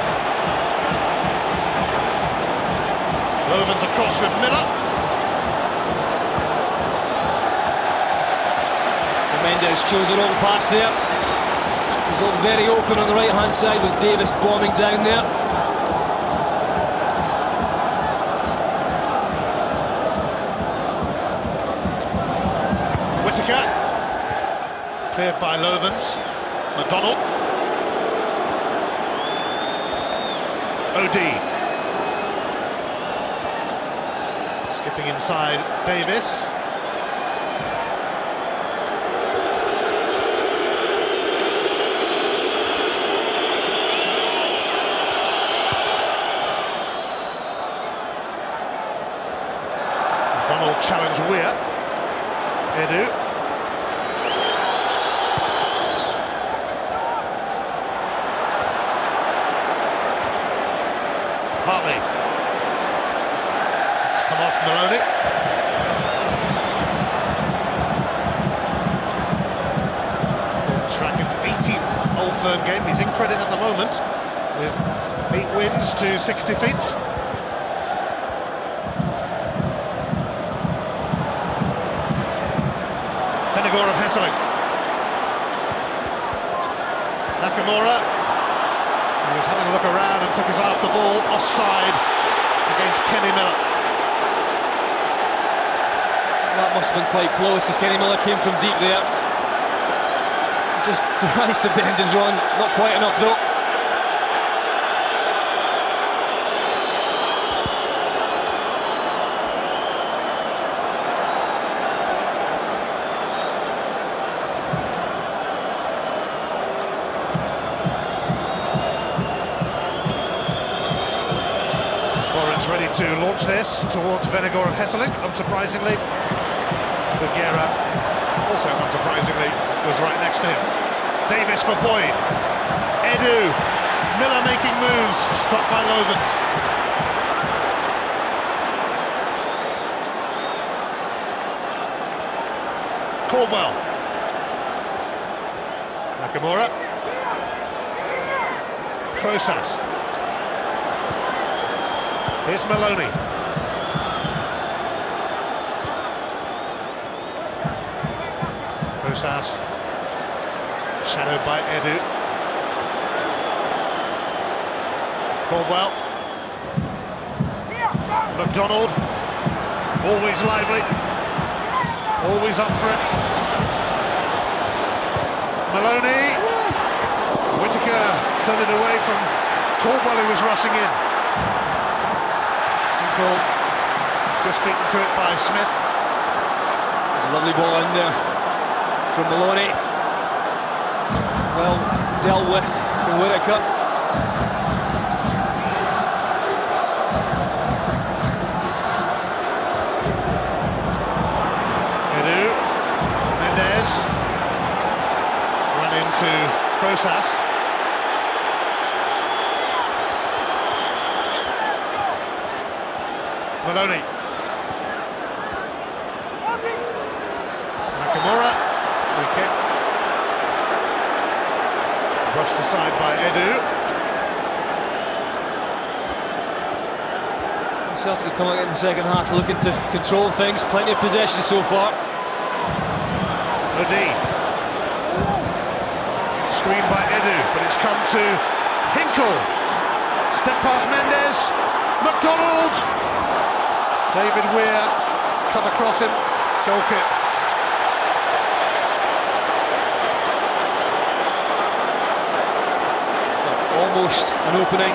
Lovens across with Miller. Mendes chose the wrong pass there. He's all very open on the right hand side with Davis bombing down there. Whittaker, cleared by Lovens. McDonald. OD. Skipping inside Davis. McDonald challenge Weir. Edu. Hartley. It's come off Maloney. Strachan's 18th Old Firm game. He's in credit at the moment with 8 wins to 6 defeats. Vennegoor of Hesseling. Nakamura, he was having a look around and took his eye off the ball, offside against Kenny Miller. That must have been quite close because Kenny Miller came from deep there. Just tries to bend his run, not quite enough though. Ready to launch this towards Vennegoor of Hesseling, unsurprisingly. Nogueira, also unsurprisingly, was right next to him. Davis for Boyd. Edu. Miller making moves, stopped by Lovens. Caldwell. Nakamura. Crosas. Here's Maloney. Crosas, shadowed by Edu. Caldwell. McDonald, always lively, always up for it. Maloney. Whittaker turned it away from Caldwell, who was rushing in. Just beaten to it by Smith. There's a lovely ball in there from Maloney. Well dealt with from Whittaker. Edu. Mendes. Run into Crosas. Maloney. Nakamura, free kick. Brushed aside by Edu. Celtic are coming in the second half looking to control things, plenty of possession so far. O'D. Screened by Edu, but it's come to Hinkle. Step past Mendes. McDonald! David Weir cut across him, goal kick. Almost an opening.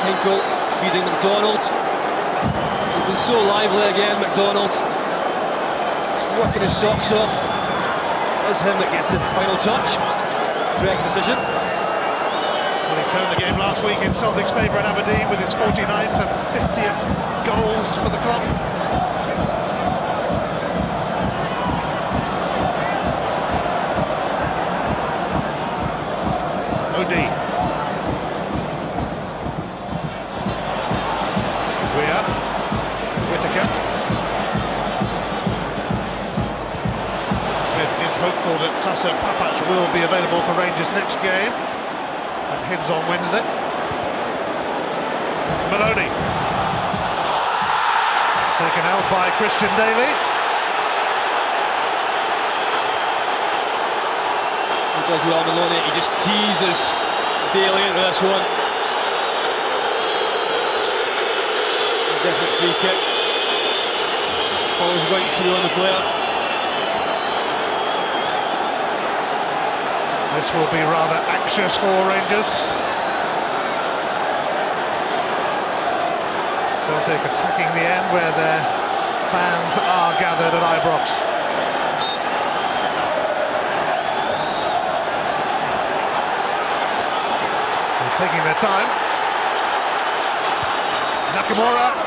Hinkle feeding McDonald. He's been so lively again, McDonald. He's working his socks off. It's him that gets the final touch. Correct decision. Well, he turned the game last week in Celtic's favour at Aberdeen with his 49th and 50th goals for the club. O'D. Weir. Whittaker. Smith is hopeful that Sasa Papac will be available for Rangers' next game at Hibs on Wednesday. Maloney. Taken out by Christian Daly. He does well, Maloney. He just teases Daly into this one. A different free kick. Follows right through on the player. This will be rather anxious for Rangers. Celtic attacking the end where their fans are gathered at Ibrox. They're taking their time. Nakamura.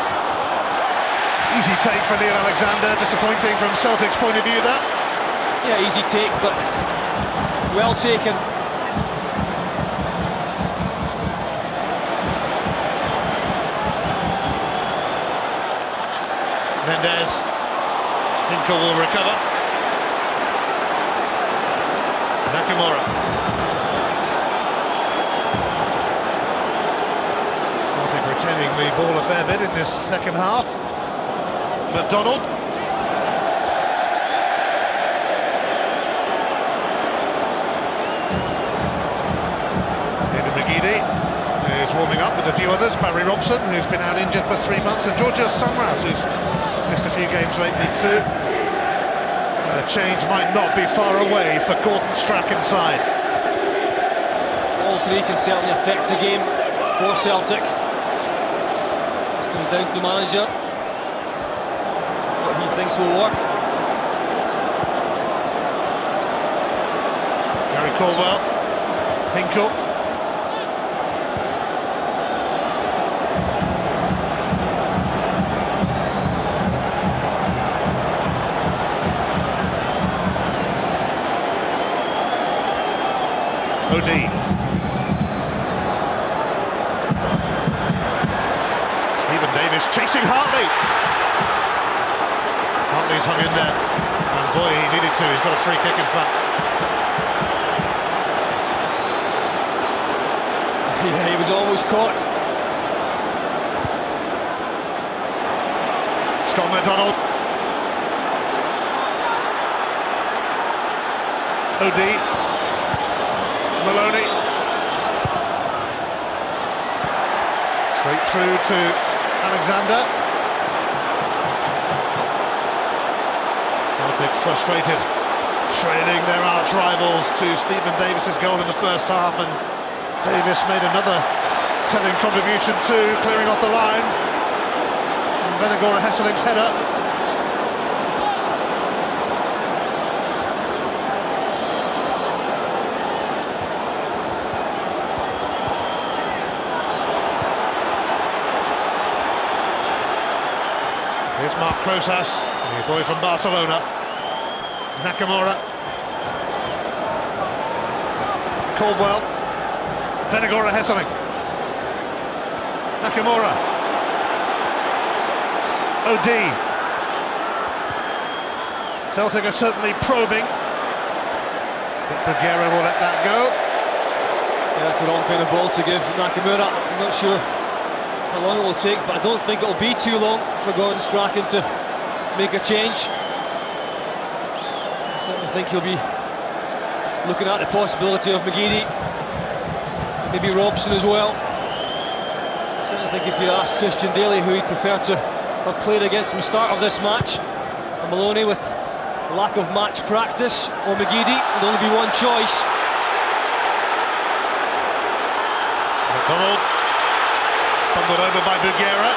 Easy take for Neil Alexander. Disappointing from Celtic's point of view, that. Yeah, easy take, but well taken. Mendes. Hinkle will recover. Nakamura. Celtic retaining the ball a fair bit in this second half. McDonald. McGeady is warming up with a few others. Barry Robson, who's been out injured for 3 months, and Georgios Samras, who's missed a few games lately too. A change might not be far away for Gordon Strachan side. All three can certainly affect a game for Celtic. Just comes down to the manager. What he thinks will work. Gary Caldwell. Hinkle. O'D. Stephen Davis chasing Hartley. Hartley's hung in there, and boy, he needed to. He's got a free kick in front. Yeah, he was almost caught. Scott McDonald. O'D. Maloney. Straight through to Alexander. Celtic frustrated, trailing their arch rivals to Stephen Davis's goal in the first half, and Davis made another telling contribution too, clearing off the line. Venegora Hesseling's header. Here's Mark Crosas, the boy from Barcelona. Nakamura. Caldwell. Venegora Hesseling. Nakamura. O'D. Celtic are certainly probing, but Pereira will let that go. Yeah, that's the wrong kind of ball to give Nakamura. I'm not sure how long it will take, but I don't think it'll be too long for Gordon Strachan to make a change. I certainly think he'll be looking at the possibility of McGeady, maybe Robson as well. I certainly think if you ask Christian Daly who he'd prefer to have played against from the start of this match, and Maloney with lack of match practice, or McGeady, would only be one choice. McDonald, bundled over by Bugera.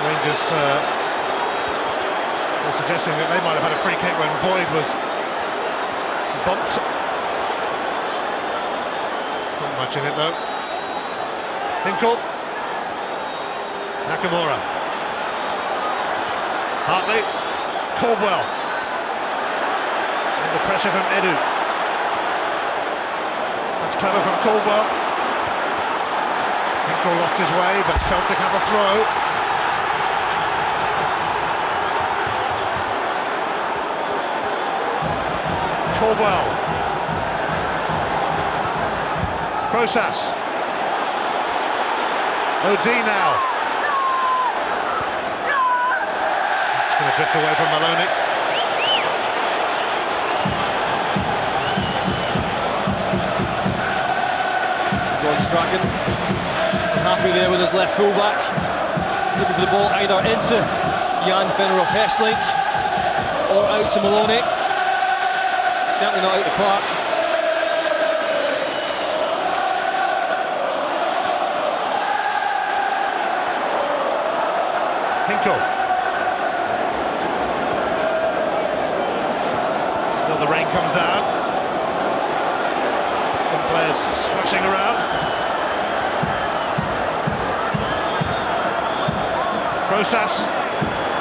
Rangers were suggesting that they might have had a free kick when Boyd was bumped. Not much in it though. Hinkle, Nakamura, Hartley, Caldwell, under pressure from Edu. That's clever from Caldwell. Hinkle lost his way, but Celtic have a throw. Caldwell, Process, OD now. It's going to drift away from Maloney. Gordon Strachan, unhappy there with his left fullback. He's looking for the ball either into Jan Fenner of Hesselink or out to Maloney. Certainly not out the park. Hinkle. Still the rain comes down. Some players splashing around. Process.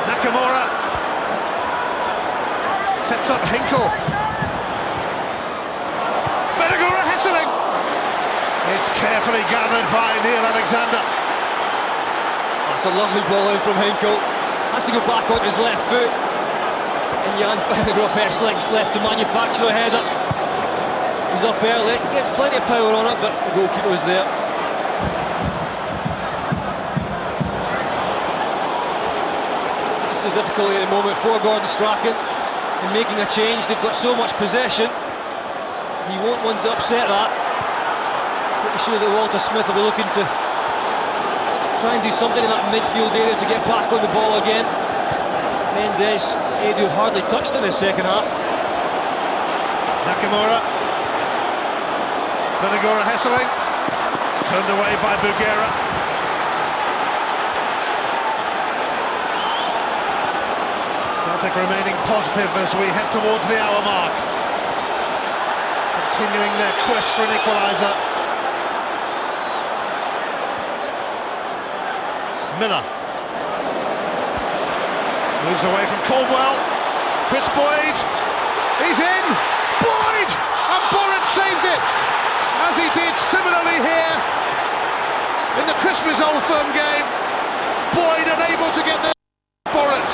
Nakamura. Sets up Hinkle. It's carefully gathered by Neil Alexander. That's a lovely ball in from Hinkle. Has to go back on his left foot. And Jan Fennegroff Hesslink's left to manufacture a header. He's up early, gets plenty of power on it, but the goalkeeper was there. This is the difficulty at the moment for Gordon Strachan in making a change. They've got so much possession. He won't want to upset that. Pretty sure that Walter Smith will be looking to try and do something in that midfield area to get back on the ball again. Mendes, Edu hardly touched in the second half. Nakamura, Venegora Hesseling, turned away by Bugera. Celtic remaining positive as we head towards the hour mark. Continuing their quest for an equaliser. Miller moves away from Caldwell. Chris Boyd, he's in. Boyd, and Boyd saves it, as he did similarly here in the Christmas Old Firm game. Boyd unable to get there. Boyd.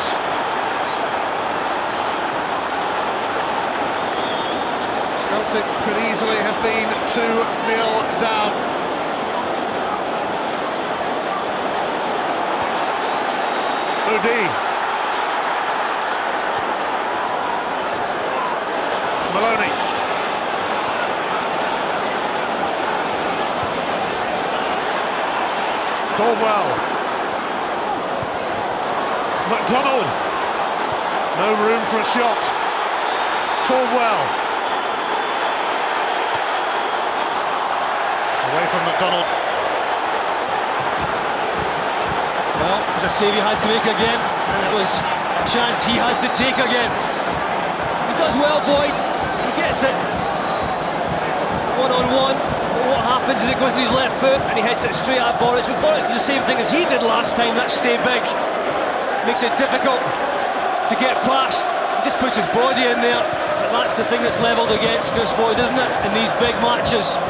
Celtic could easily have been 2-0 down. OD. Maloney. Caldwell. McDonald. No room for a shot. Caldwell. Away from McDonald. Well, it was a save he had to make again, and it was a chance he had to take again. He does well, Boyd. He gets it one-on-one. But what happens is it goes to his left foot and he hits it straight at Boris. But Boris did the same thing as he did last time. That stay big makes it difficult to get past. He just puts his body in there. But that's the thing that's levelled against Chris Boyd, isn't it? In these big matches,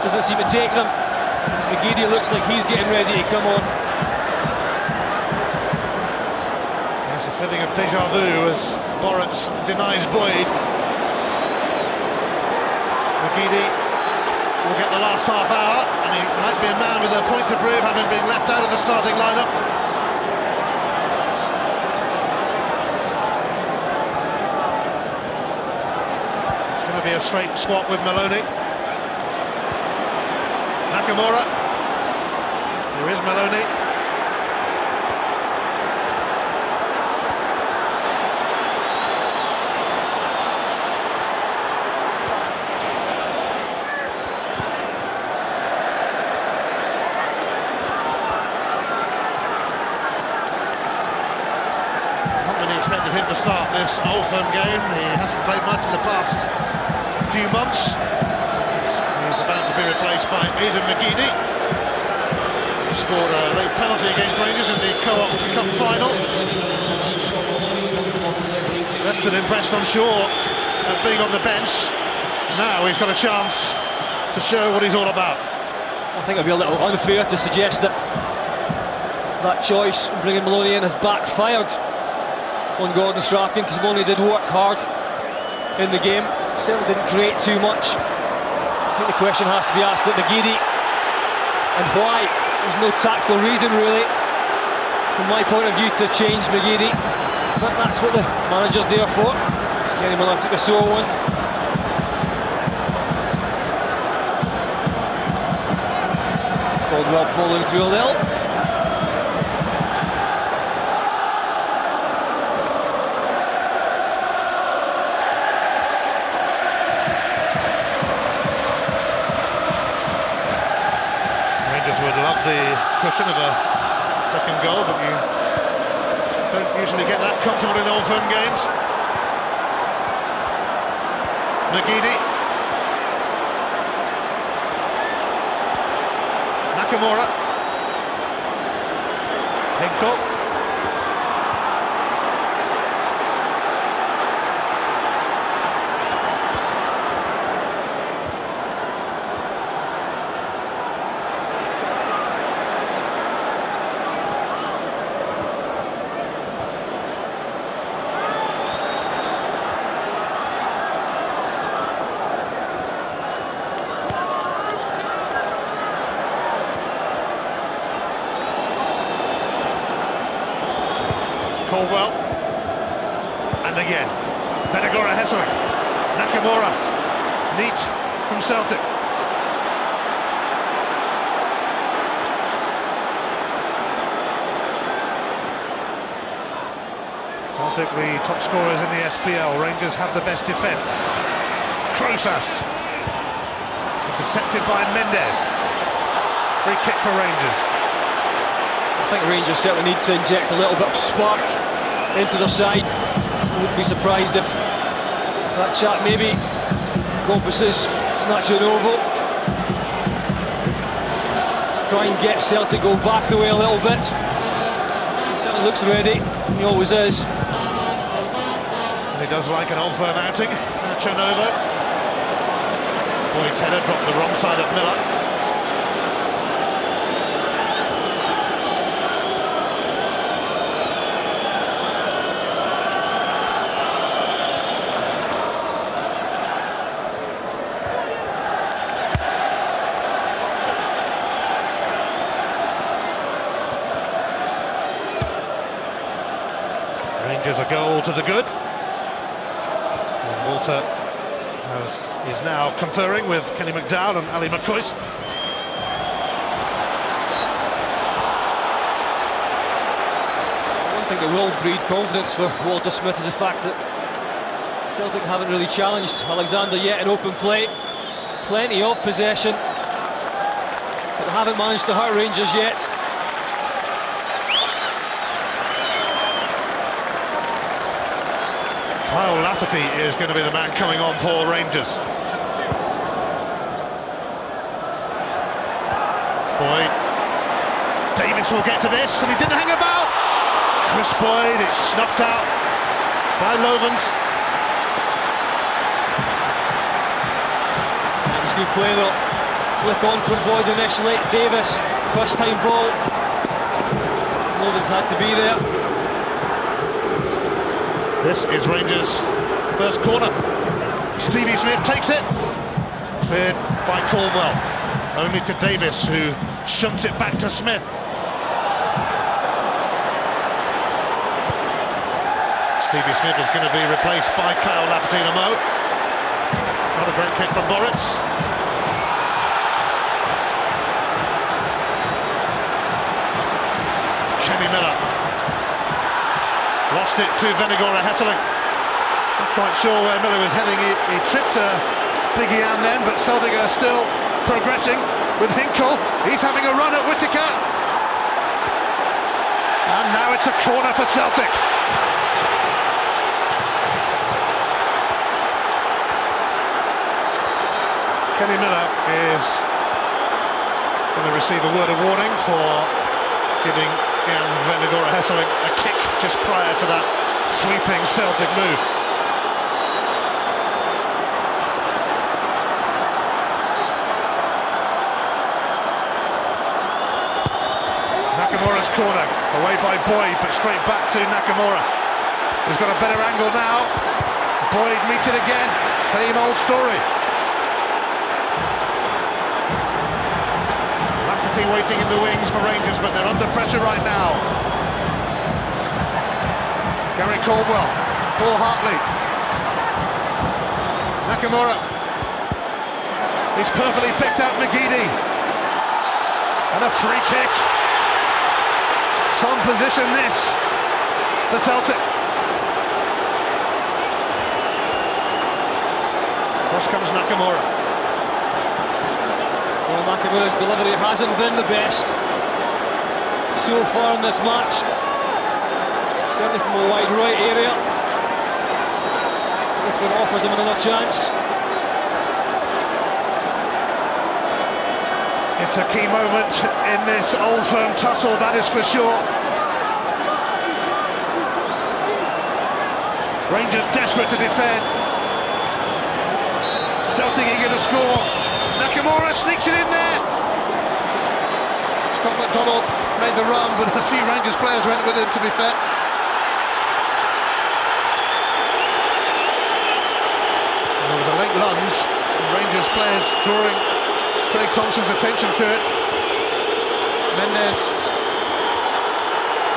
doesn't seem to take them. As McGeady looks like he's getting ready to come on. Feeling of deja vu as Boruc denies Boyd. McGeady will get the last half hour, and he might be a man with a point to prove, having been left out of the starting lineup. It's going to be a straight swap with Maloney. Nakamura. Here is Maloney. Expected him to start this Old Firm game. He hasn't played much in the past few months. He's about to be replaced by Aidan McGeady. He scored a late penalty against Rangers in the Co-op Cup final. Less than impressed, I'm sure, at being on the bench. Now he's got a chance to show what he's all about. I think it'd be a little unfair to suggest that that choice, bringing Maloney in, has backfired on Gordon Strachan, because Maloney did work hard in the game, certainly didn't create too much. I think the question has to be asked at McGeady, and why. There's no tactical reason really, from my point of view, to change McGeady, but that's what the manager's there for. As Kenny Miller took a sore one. Caldwell following through a little. Would love the cushion of a second goal, but you don't usually get that comfortable in Old Firm games. McGeady. Nakamura. Hinkle. Caldwell, and again, Venegora Hesseling, Nakamura, neat from Celtic. Celtic, the top scorers in the SPL. Rangers have the best defence. Trosas, intercepted by Mendes. Free kick for Rangers. I think Rangers certainly need to inject a little bit of spark into their side. I wouldn't be surprised if that chap maybe compasses Nacho Novo. Try and get Celtic go back the way a little bit. He certainly looks ready, he always is. And he does like an Old Firm outing, Nacho Novo. Boyd's header dropped the wrong side of Miller. Rangers a goal to the good. And Walter is now conferring with Kenny McDowell and Ali McCoist. One thing that will breed confidence for Walter Smith is the fact that Celtic haven't really challenged Alexander yet in open play. Plenty of possession, but they haven't managed to hurt Rangers yet. Kyle Lafferty is going to be the man coming on for Rangers. Boyd. Davis will get to this, and he didn't hang about. Chris Boyd, it's snuffed out by Lovens. That was good play though. Flick on from Boyd initially. Davis, first time ball. Lovens had to be there. This is Rangers' first corner. Stevie Smith takes it. Cleared by Caldwell. Only to Davis, who shunts it back to Smith. Stevie Smith is going to be replaced by Kyle Lafferty in a mo. Not a great kick from Boritz. it to Venegora Hesseling. Not quite sure where Miller was heading. He tripped Big Ian then, but Celtic are still progressing with Hinkle. He's having a run at Whittaker. And now it's a corner for Celtic. Kenny Miller is going to receive a word of warning for giving Ian Venegora Hesseling a kick just prior to that sweeping Celtic move. Nakamura's corner, away by Boyd, but straight back to Nakamura. He's got a better angle now. Boyd meets it again, same old story. Waiting in the wings for Rangers, but they're under pressure right now. Gary Caldwell, Paul Hartley, Nakamura. He's perfectly picked out McGeady, and a free kick. Some position this for Celtic. Cross comes Nakamura. Well, Nakamura's delivery hasn't been the best so far in this match. Certainly from a wide right area. This one offers him another chance. It's a key moment in this Old Firm tussle, that is for sure. Rangers desperate to defend. Celtic eager to score. Nakamura sneaks it in there. Scott McDonald made the run, but a few Rangers players went with him, to be fair. And there was a late lunge, and Rangers players drawing Craig Thompson's attention to it. Mendes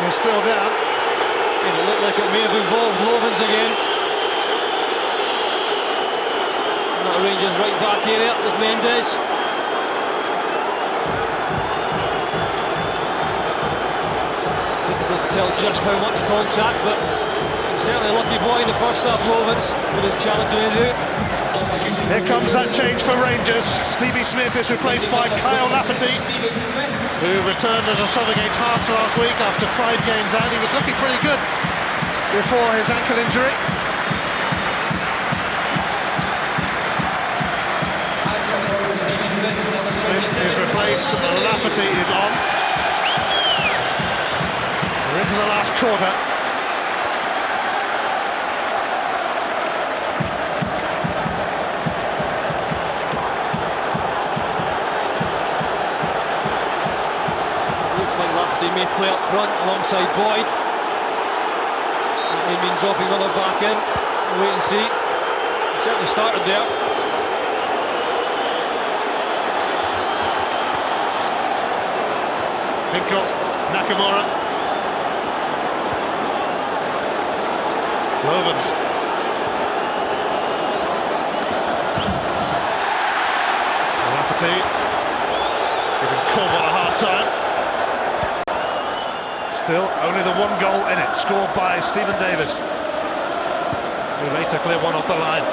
is still down. And it looked like it may have involved Lovens again. Rangers right back area with Mendes. Difficult to tell just how much contact, but certainly a lucky boy in the first half, Lovens, with his challenging to do. Here comes that change for Rangers. Stevie Smith is replaced by Kyle Lafferty, who returned as a Southgate Hearts last week after 5 games out. He was looking pretty good before his ankle injury. Smith is replaced, Lafferty is on. We're into the last quarter. Looks like Lafferty may play up front alongside Boyd. That may mean dropping Miller back in. We'll wait and see. He certainly started there. Hinkle, Nakamura, Lovens, Lafferty, giving Caldwell a hard time. Still only the 1 goal in it, scored by Stephen Davis, who later cleared one off the line.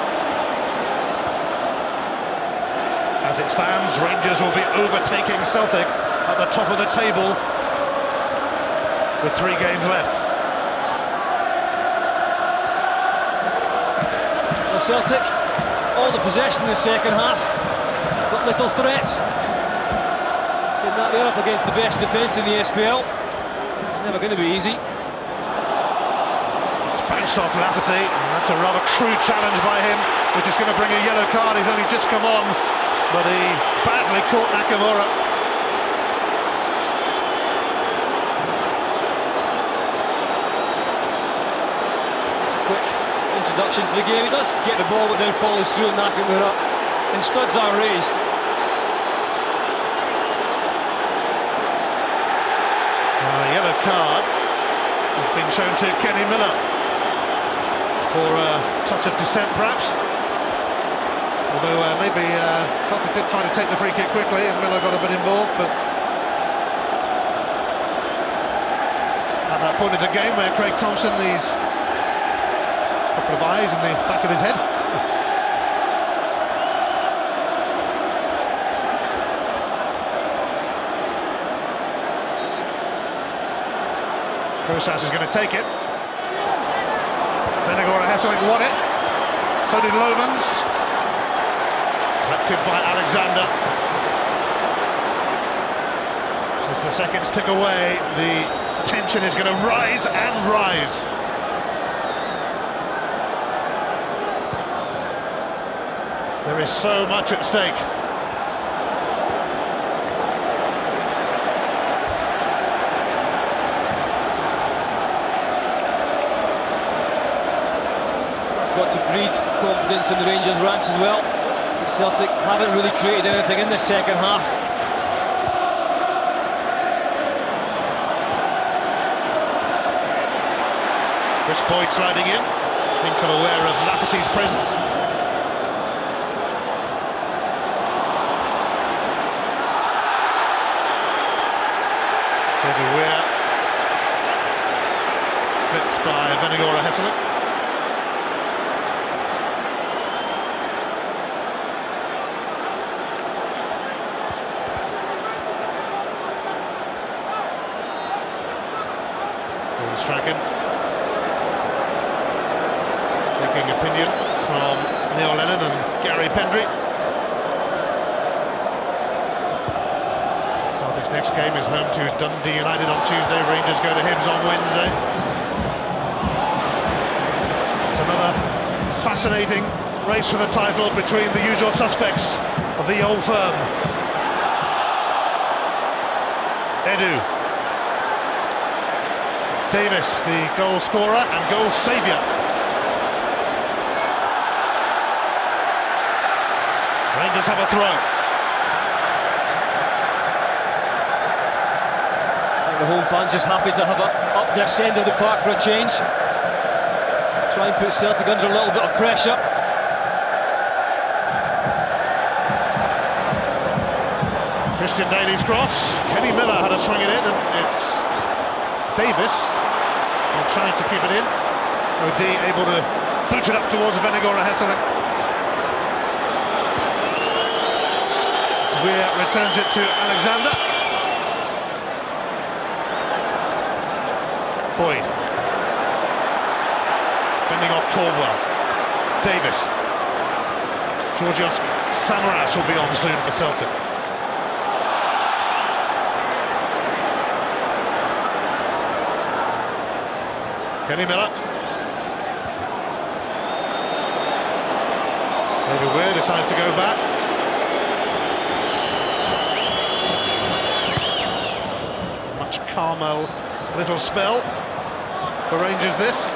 As it stands, Rangers will be overtaking Celtic at the top of the table with 3 games left. Well, Celtic, all the possession in the second half, but little threats. Saying that they're up against the best defence in the SPL. It's never going to be easy. It's bounced off Lafferty, and that's a rather crude challenge by him, which is going to bring a yellow card. He's only just come on, but he badly caught Nakamura. Introduction to the game. He does get the ball, but then follows through and Nakamura, and studs are raised. A yellow card has been shown to Kenny Miller for a touch of dissent, perhaps. Although maybe Celtic did try to take the free kick quickly, and Miller got a bit involved, but at at that point of the game where Craig Thompson, he's a couple of eyes in the back of his head. Rosas is going to take it. Venegora Hesselink won it. So did Lovens. Collected by Alexander. As the seconds tick away, the tension is going to rise and rise. There is so much at stake. Got to breed confidence in the Rangers ranks as well. Celtic haven't really created anything in the second half. Chris Boyd sliding in, Hinkle aware of Lafferty's presence. David Weir, flipped by Venegora Hesselink. Strachan taking opinion from Neil Lennon and Gary Pendry. Celtic's next game is home to Dundee United on Tuesday. Rangers go to Hibs on Wednesday. It's another fascinating race for the title between the usual suspects of the old firm. Edu, Davis, the goal scorer and goal saviour. Rangers have a throw. The home fans just happy to have it up this end of the park for a change. Try and put Celtic under a little bit of pressure. Christian Daly's cross. Kenny Miller had a swing at it, and it's Davis trying to keep it in. O'D able to boot it up towards Venegora Hesselink. Weir returns it to Alexander. Boyd. Fending off Caldwell. Davis. Georgios Samaras will be on soon for Celtic. Kenny Miller. David Weir decides to go back. Much calmer little spell for Rangers this,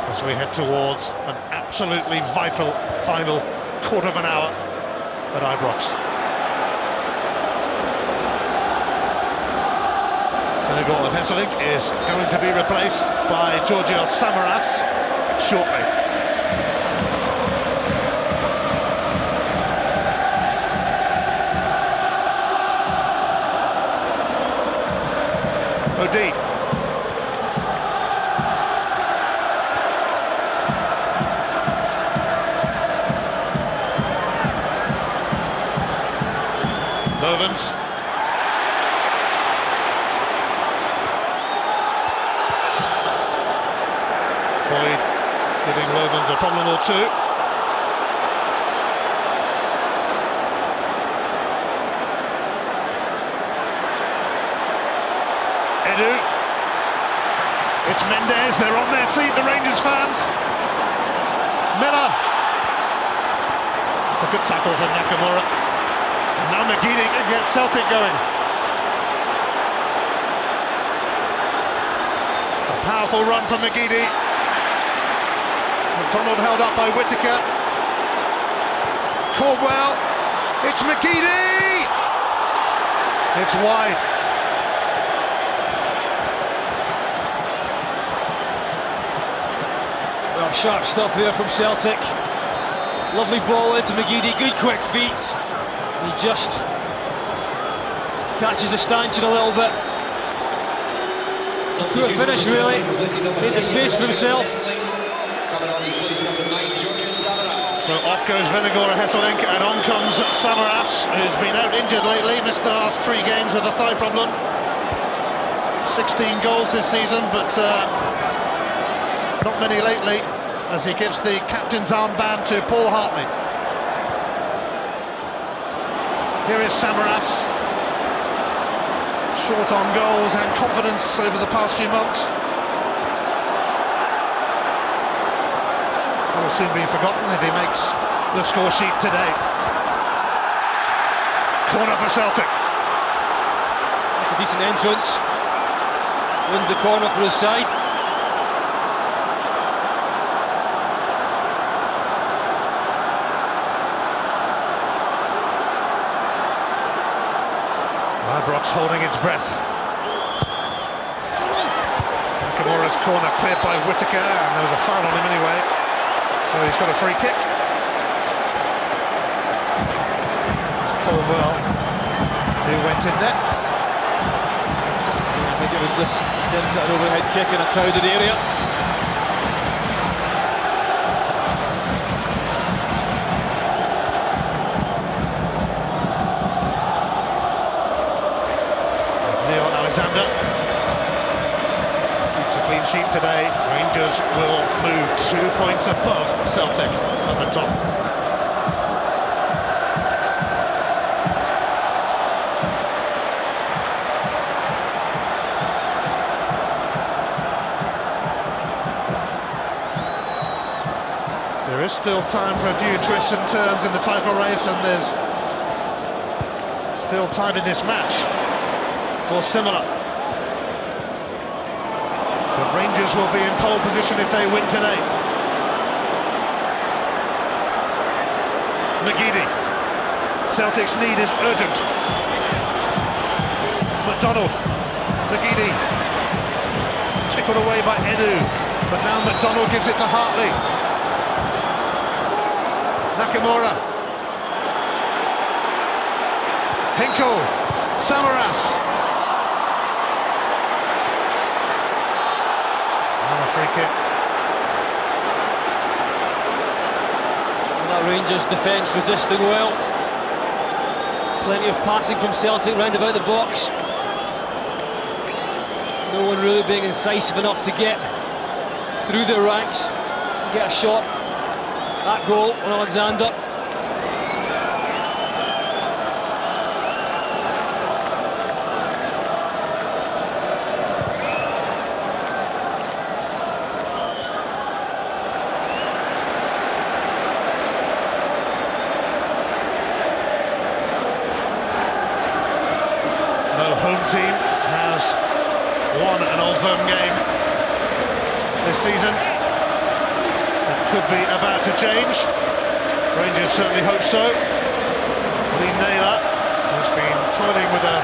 as we head towards an absolutely vital final quarter of an hour at Ibrox. Venegora Hesselink is going to be replaced by Georgios Samaras shortly. O'D. Lovens. Boyd giving Lovens a problem or two. Edu. It's Mendes, they're on their feet, the Rangers fans. Miller. It's a good tackle from Nakamura. And now McGeady can get Celtic going. A powerful run from McGeady. McDonald held up by Whittaker. Caldwell. It's McGeady. It's wide. Well, sharp stuff there from Celtic. Lovely ball into McGeady, good quick feet. He just catches the stanchion a little bit. Poor finish, really. Made the space for himself. So off goes Venegora Hesselink, and on comes Samaras, who's been out injured lately, missed the last 3 games with a thigh problem. 16 goals this season, but not many lately, as he gives the captain's armband to Paul Hartley. Here is Samaras, short on goals and confidence over the past few months. Will soon be forgotten if he makes the score sheet today. Corner for Celtic. That's a decent entrance. Wins the corner for his side. Ibrox holding its breath. Nakamura's corner cleared by Whittaker, and there was a foul on him anyway. So he's got a free kick. It's Colwell who went in there. I think it was the attempt at an overhead kick in a crowded area. Neil Alexander keeps a clean sheet today. Rangers will move 2 points above Celtic at the top. There is still time for a few twists and turns in the title race, and there's still time in this match for similar. But Rangers will be in pole position if they win today. McGeady. Celtic's need is urgent. McDonald. McGeady. Tickled away by Edu. But now McDonald gives it to Hartley. Nakamura. Hinkle. Samaras. Free kick. And that Rangers defence resisting well. Plenty of passing from Celtic round about the box. No one really being incisive enough to get through their ranks, get a shot at goal on Alexander. Home team has won an Old Firm game this season. That could be about to change. Rangers certainly hope so. Lee Naylor has been toiling with a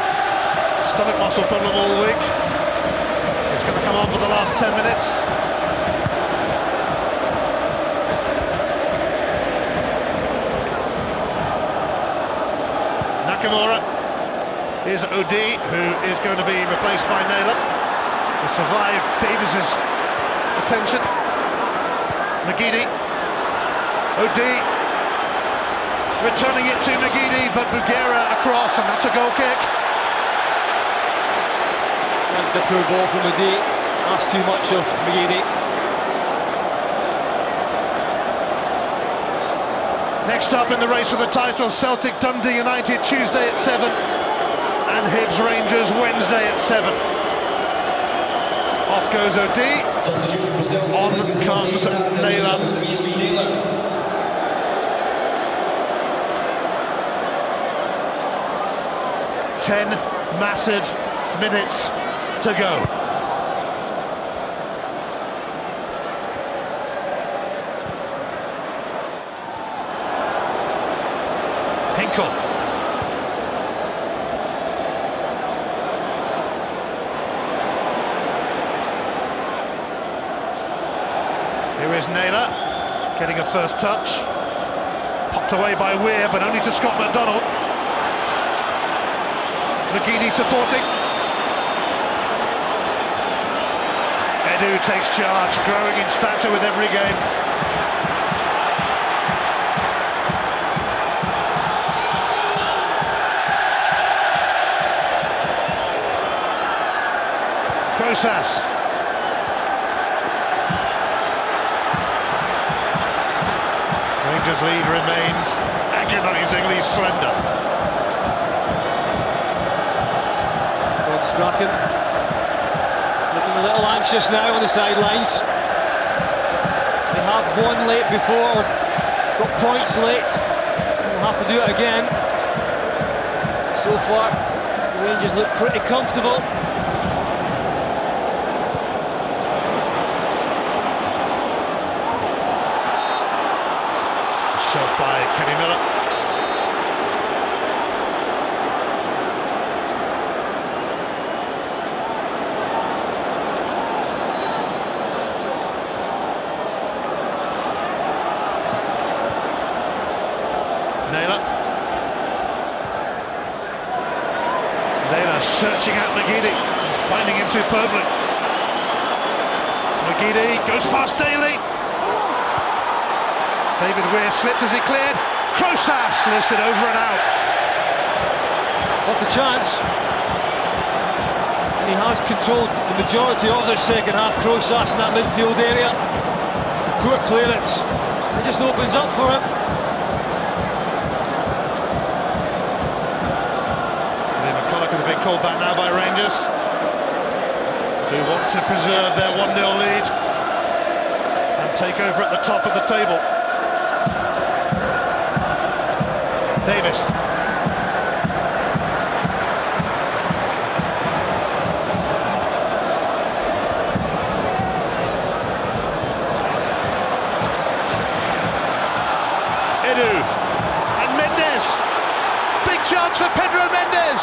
stomach muscle problem all week. He's going to come on for the last 10 minutes. Nakamura. Here's O'D, who is going to be replaced by Naylor. He survived Davis's attention. McGeady. O'D. Returning it to McGeady, but Bugera across, and that's a goal kick. That's a poor ball from O'D. That's too much of McGeady. Next up in the race for the title, Celtic Dundee United Tuesday at 7. And Hibs Rangers Wednesday at 7. Off goes O'D. On comes Naylor. 10 massive minutes to go. Hinkle. Here is Naylor, getting a first touch. Popped away by Weir, but only to Scott McDonald. McGeady supporting. Edu takes charge, growing in stature with every game. Rosas. Rangers lead remains agonisingly slender. Strachan looking a little anxious now on the sidelines. They have won late before, got points late, they'll have to do it again. So far, the Rangers look pretty comfortable. Shot by Kenny Miller. Naylor searching out McGeady and finding him superbly. McGeady goes past Daly. David Weir slipped as he cleared. Rosas lifts it over and out. What's a chance? And he has controlled the majority of the second half. Rosas in that midfield area. It's a poor clearance. It just opens up for him. Has been called back now by Rangers, who want to preserve their 1-0 lead and take over at the top of the table. Davis. Edu and Mendes. Big chance for Pedro Mendes.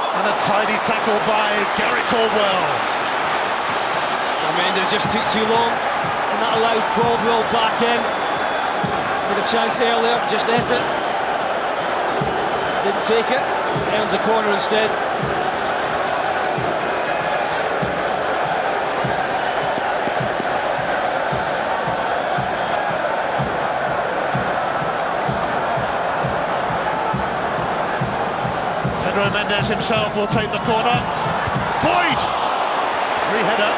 And a tidy tackle by Gary Caldwell. Mendes just took too long, and that allowed Caldwell back in. Had a chance earlier, just hit it. Didn't take it, ends the corner instead. Pedro Mendes himself will take the corner. Boyd! Free header,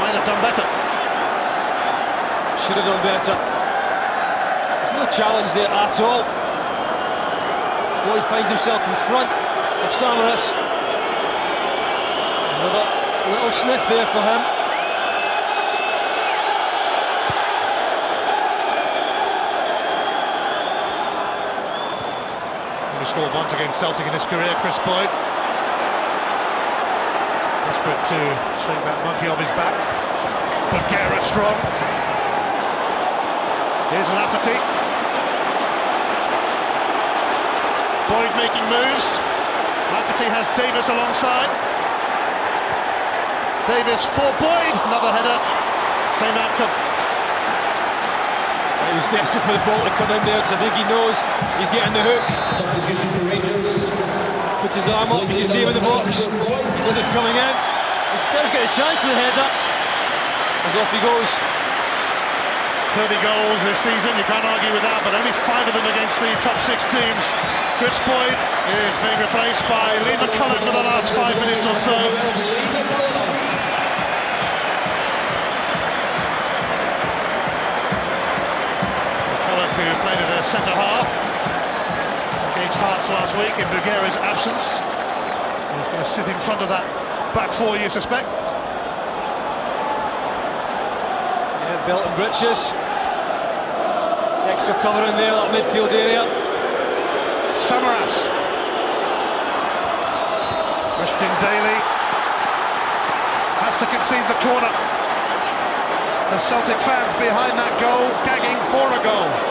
might have done better. Should have done better. There's no challenge there at all. Boyd finds himself in front of Samaras. Another little sniff there for him. He scored once against Celtic in his career, Chris Boyd. Desperate to shake that monkey off his back. Bulgaria strong. Here's Lafferty. Boyd making moves. Lafferty has Davis alongside. Davis for Boyd. Another header. Same outcome. He was desperate for the ball to come in there because I think he knows he's getting the hook. Puts his arm up, you can see him in the box. As it's coming in, he does get a chance for the header. As off he goes. 30 goals this season, you can't argue with that, but only 5 of them against the top 6 teams. Chris Boyd is being replaced by Lee McCulloch for the last 5 minutes or so. Who played as a centre-half against Hearts last week in Bulgaria's absence. He's going to sit in front of that back four, you suspect. Yeah, belt and breeches. Extra cover in there, that midfield area. Samaras. Christian Daly has to concede the corner. The Celtic fans behind that goal, gagging for a goal.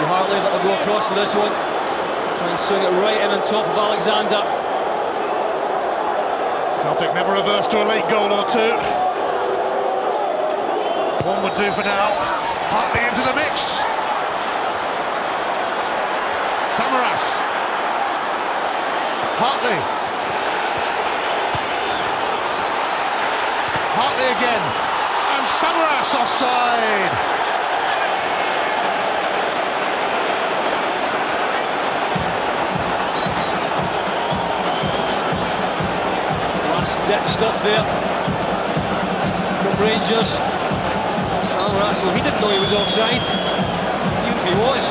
Hartley that will go across for this one. Try and swing it right in on top of Alexander. Celtic never reversed to a late goal or two. One would do for now. Hartley into the mix. Samaras. Hartley. That's offside. That stuff there from Rangers. Sam, he didn't know he was offside, even if he was.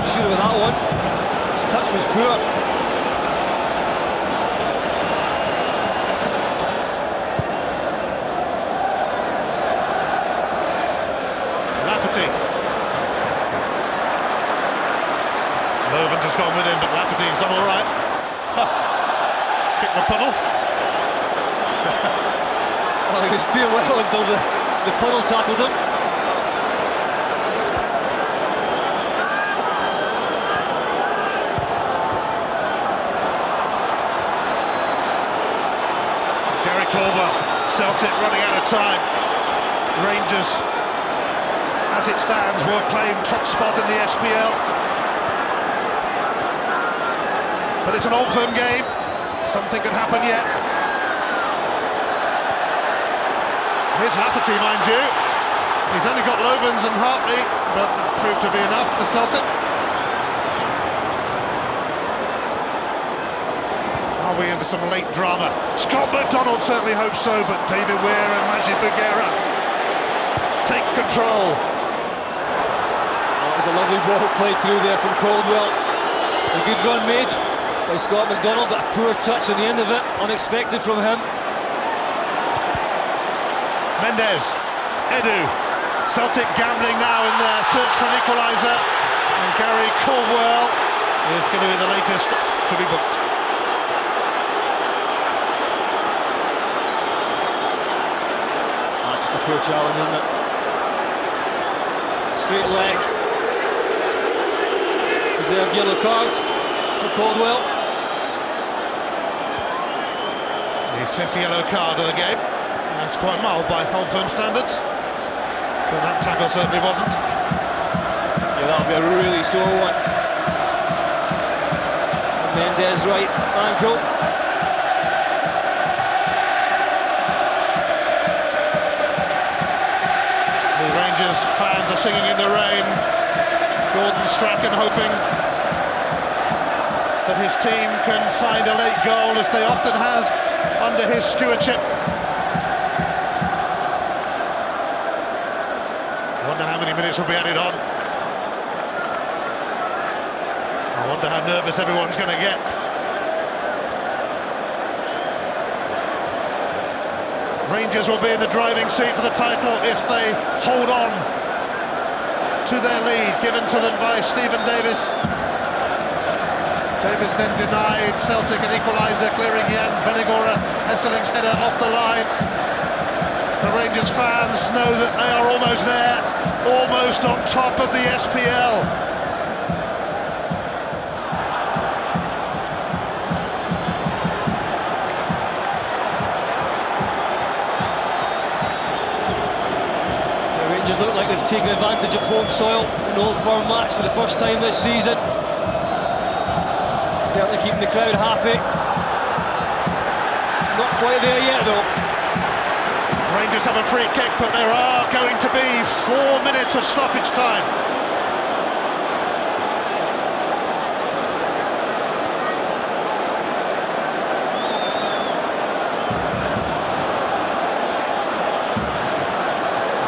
Sure with that one. His touch was poor. Lafferty. Lovens has gone with him, but Lafferty's done all right. Kick the puddle. Well, he was doing well until the puddle tackled him. Gary Caldwell, Celtic running out of time. Rangers, as it stands, will claim top spot in the SPL. But it's an old firm game. Something could happen yet. Here's Lafferty, mind you. He's only got Lovens and Hartley, but that proved to be enough for Celtic. Are we in for some late drama? Scott McDonald certainly hopes so, but David Weir and Majid Bagheera take control. That was a lovely ball played through there from Caldwell. A good run made by Scott McDonald, but a poor touch on the end of it, unexpected from him. Mendes, Edu, Celtic gambling now in their search for an equaliser, and Gary Caldwell is going to be the latest to be booked. That's the poor challenge, isn't it? Straight leg. Deserved yellow card for Caldwell. The fifth yellow card of the game. That's quite mild by Old Firm standards. But that tackle certainly wasn't. Yeah, that'll be a really sore one. Mendes right ankle. The Rangers fans are singing in the rain. Gordon Strachan hoping that his team can find a late goal, as they often has under his stewardship. I wonder how many minutes will be added on. I wonder how nervous everyone's going to get. Rangers will be in the driving seat for the title if they hold on to their lead given to them by Stephen Davis. Davis then denied Celtic an equaliser, clearing Jan Venegora, Hesseling's header off the line. The Rangers fans know that they are almost there, almost on top of the SPL. The Rangers look like they've taken advantage of home soil in an Old Firm match for the first time this season. Certainly keeping the crowd happy. Not quite there yet though. Rangers have a free kick, but there are going to be 4 minutes of stoppage time.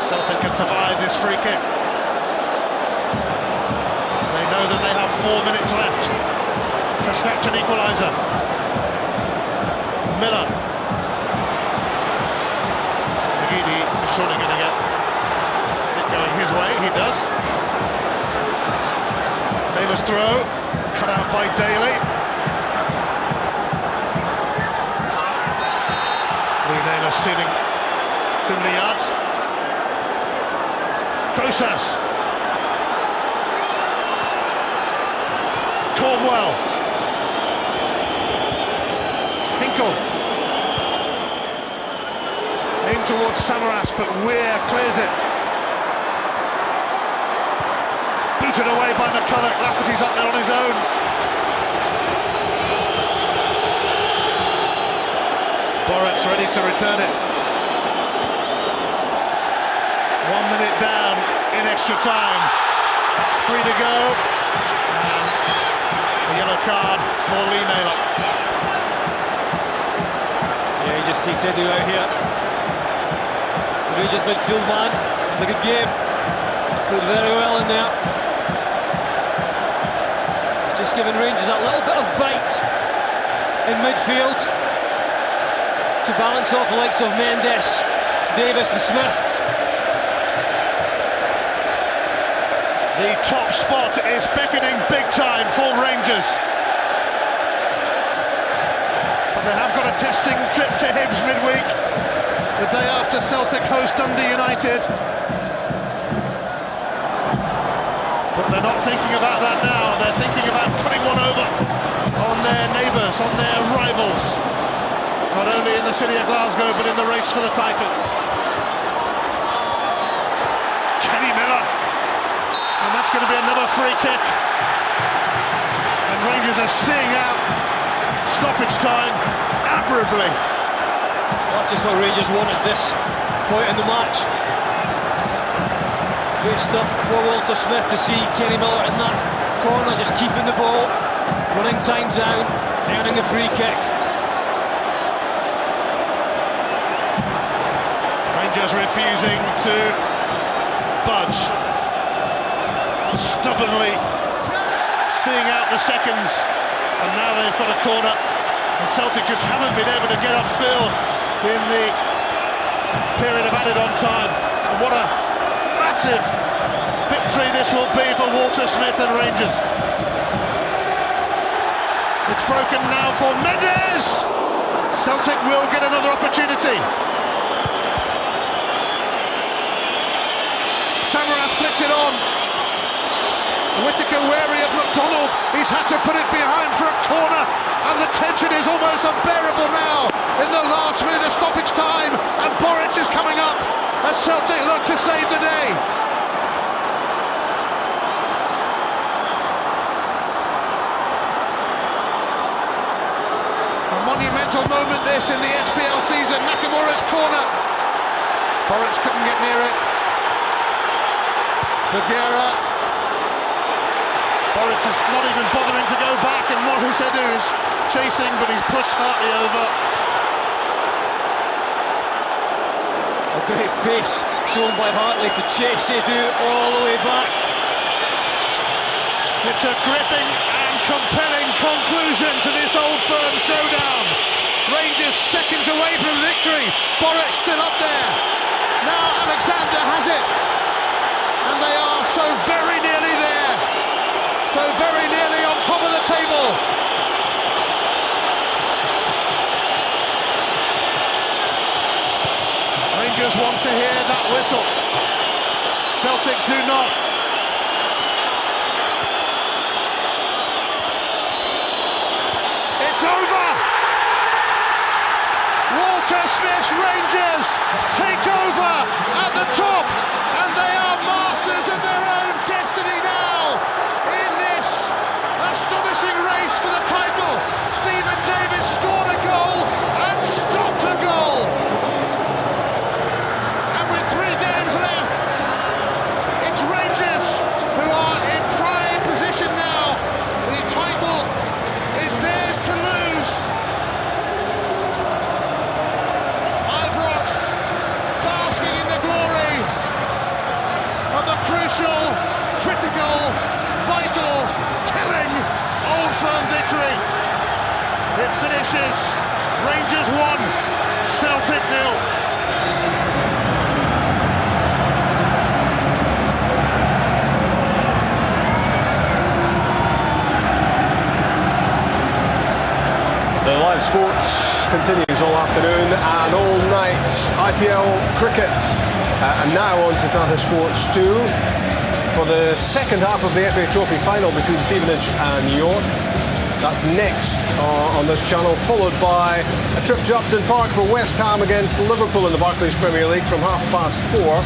Celtic can survive this free kick. They know that they have 4 minutes left to snatch an equaliser. Miller. McGeady is surely going to get it going his way. He does. Naylor's throw, cut out by Daly. Louis Naylor stealing too many yards. Grosas. Caldwell. Hinkle. In towards Samaras, but Weir clears it. Booted away by McCulloch. Lafferty's up there on his own. Borat's ready to return it. 1 minute down in extra time. 3 to go. And a yellow card for Lee Naylor. Yeah, he just takes Edu out here. Rangers midfield man, had a good game. He's played very well in there. He's just given Rangers that little bit of bite in midfield to balance off the likes of Mendes, Davis and Smith. The top spot is beckoning big time for Rangers. But they have got a testing trip to Hibs midweek, the day after Celtic host Dundee United. But they're not thinking about that now, they're thinking about putting one over on their neighbours, on their rivals. Not only in the city of Glasgow, but in the race for the title. Kenny Miller. And that's going to be another free kick. And Rangers are seeing out stoppage time admirably. That's just what Rangers want at this point in the match. Great stuff for Walter Smith to see Kenny Miller in that corner, just keeping the ball, running time down, earning the free kick. Rangers refusing to budge. Stubbornly seeing out the seconds, and now they've got a corner, and Celtic just haven't been able to get upfield in the period of added on time. And what a massive victory this will be for Walter Smith and Rangers. It's broken now for Mendes. Celtic will get another opportunity. Samaras flicks it on. Whittaker wary of McDonald. He's had to put it behind for a corner, and the tension is almost unbearable now in the last minute of stoppage time, and Boric is coming up as Celtic look to save the day. A monumental moment this in the SPL season. Nakamura's corner. Boric couldn't get near it. Nogueira. Boric is not even bothering to go back, and Maurice Edu is chasing, but he's pushed Hartley over. A great pace shown by Hartley to chase Edu all the way back. It's a gripping and compelling conclusion to this Old Firm showdown. Rangers seconds away from victory. Boric still up there. Now Alexander has it. And they are so very nearly there. So very nearly on top of the table. Rangers want to hear that whistle. Celtic do not. It's over! Walter Smith's Rangers take over at the top, and they are masters of their own destiny now in this astonishing race for the title. Stephen Davis scored a goal and stopped a goal, and with 3 games left, it's Rangers who are in prime position now. The title is theirs to lose. Basking in the glory of a crucial, critical, vital, telling Old Firm victory. It finishes Rangers 1, Celtic 0. The live sports continues all afternoon and all night. IPL cricket, and now on Setanta Sports 2 for the second half of the FA Trophy final between Stevenage and York. That's next on this channel, followed by a trip to Upton Park for West Ham against Liverpool in the Barclays Premier League from 4:30.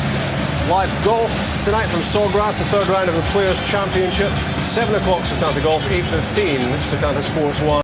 Live golf tonight from Sawgrass, the third round of the Players' Championship. 7 o'clock Setanta Golf, 8:15 Setanta Sports 1.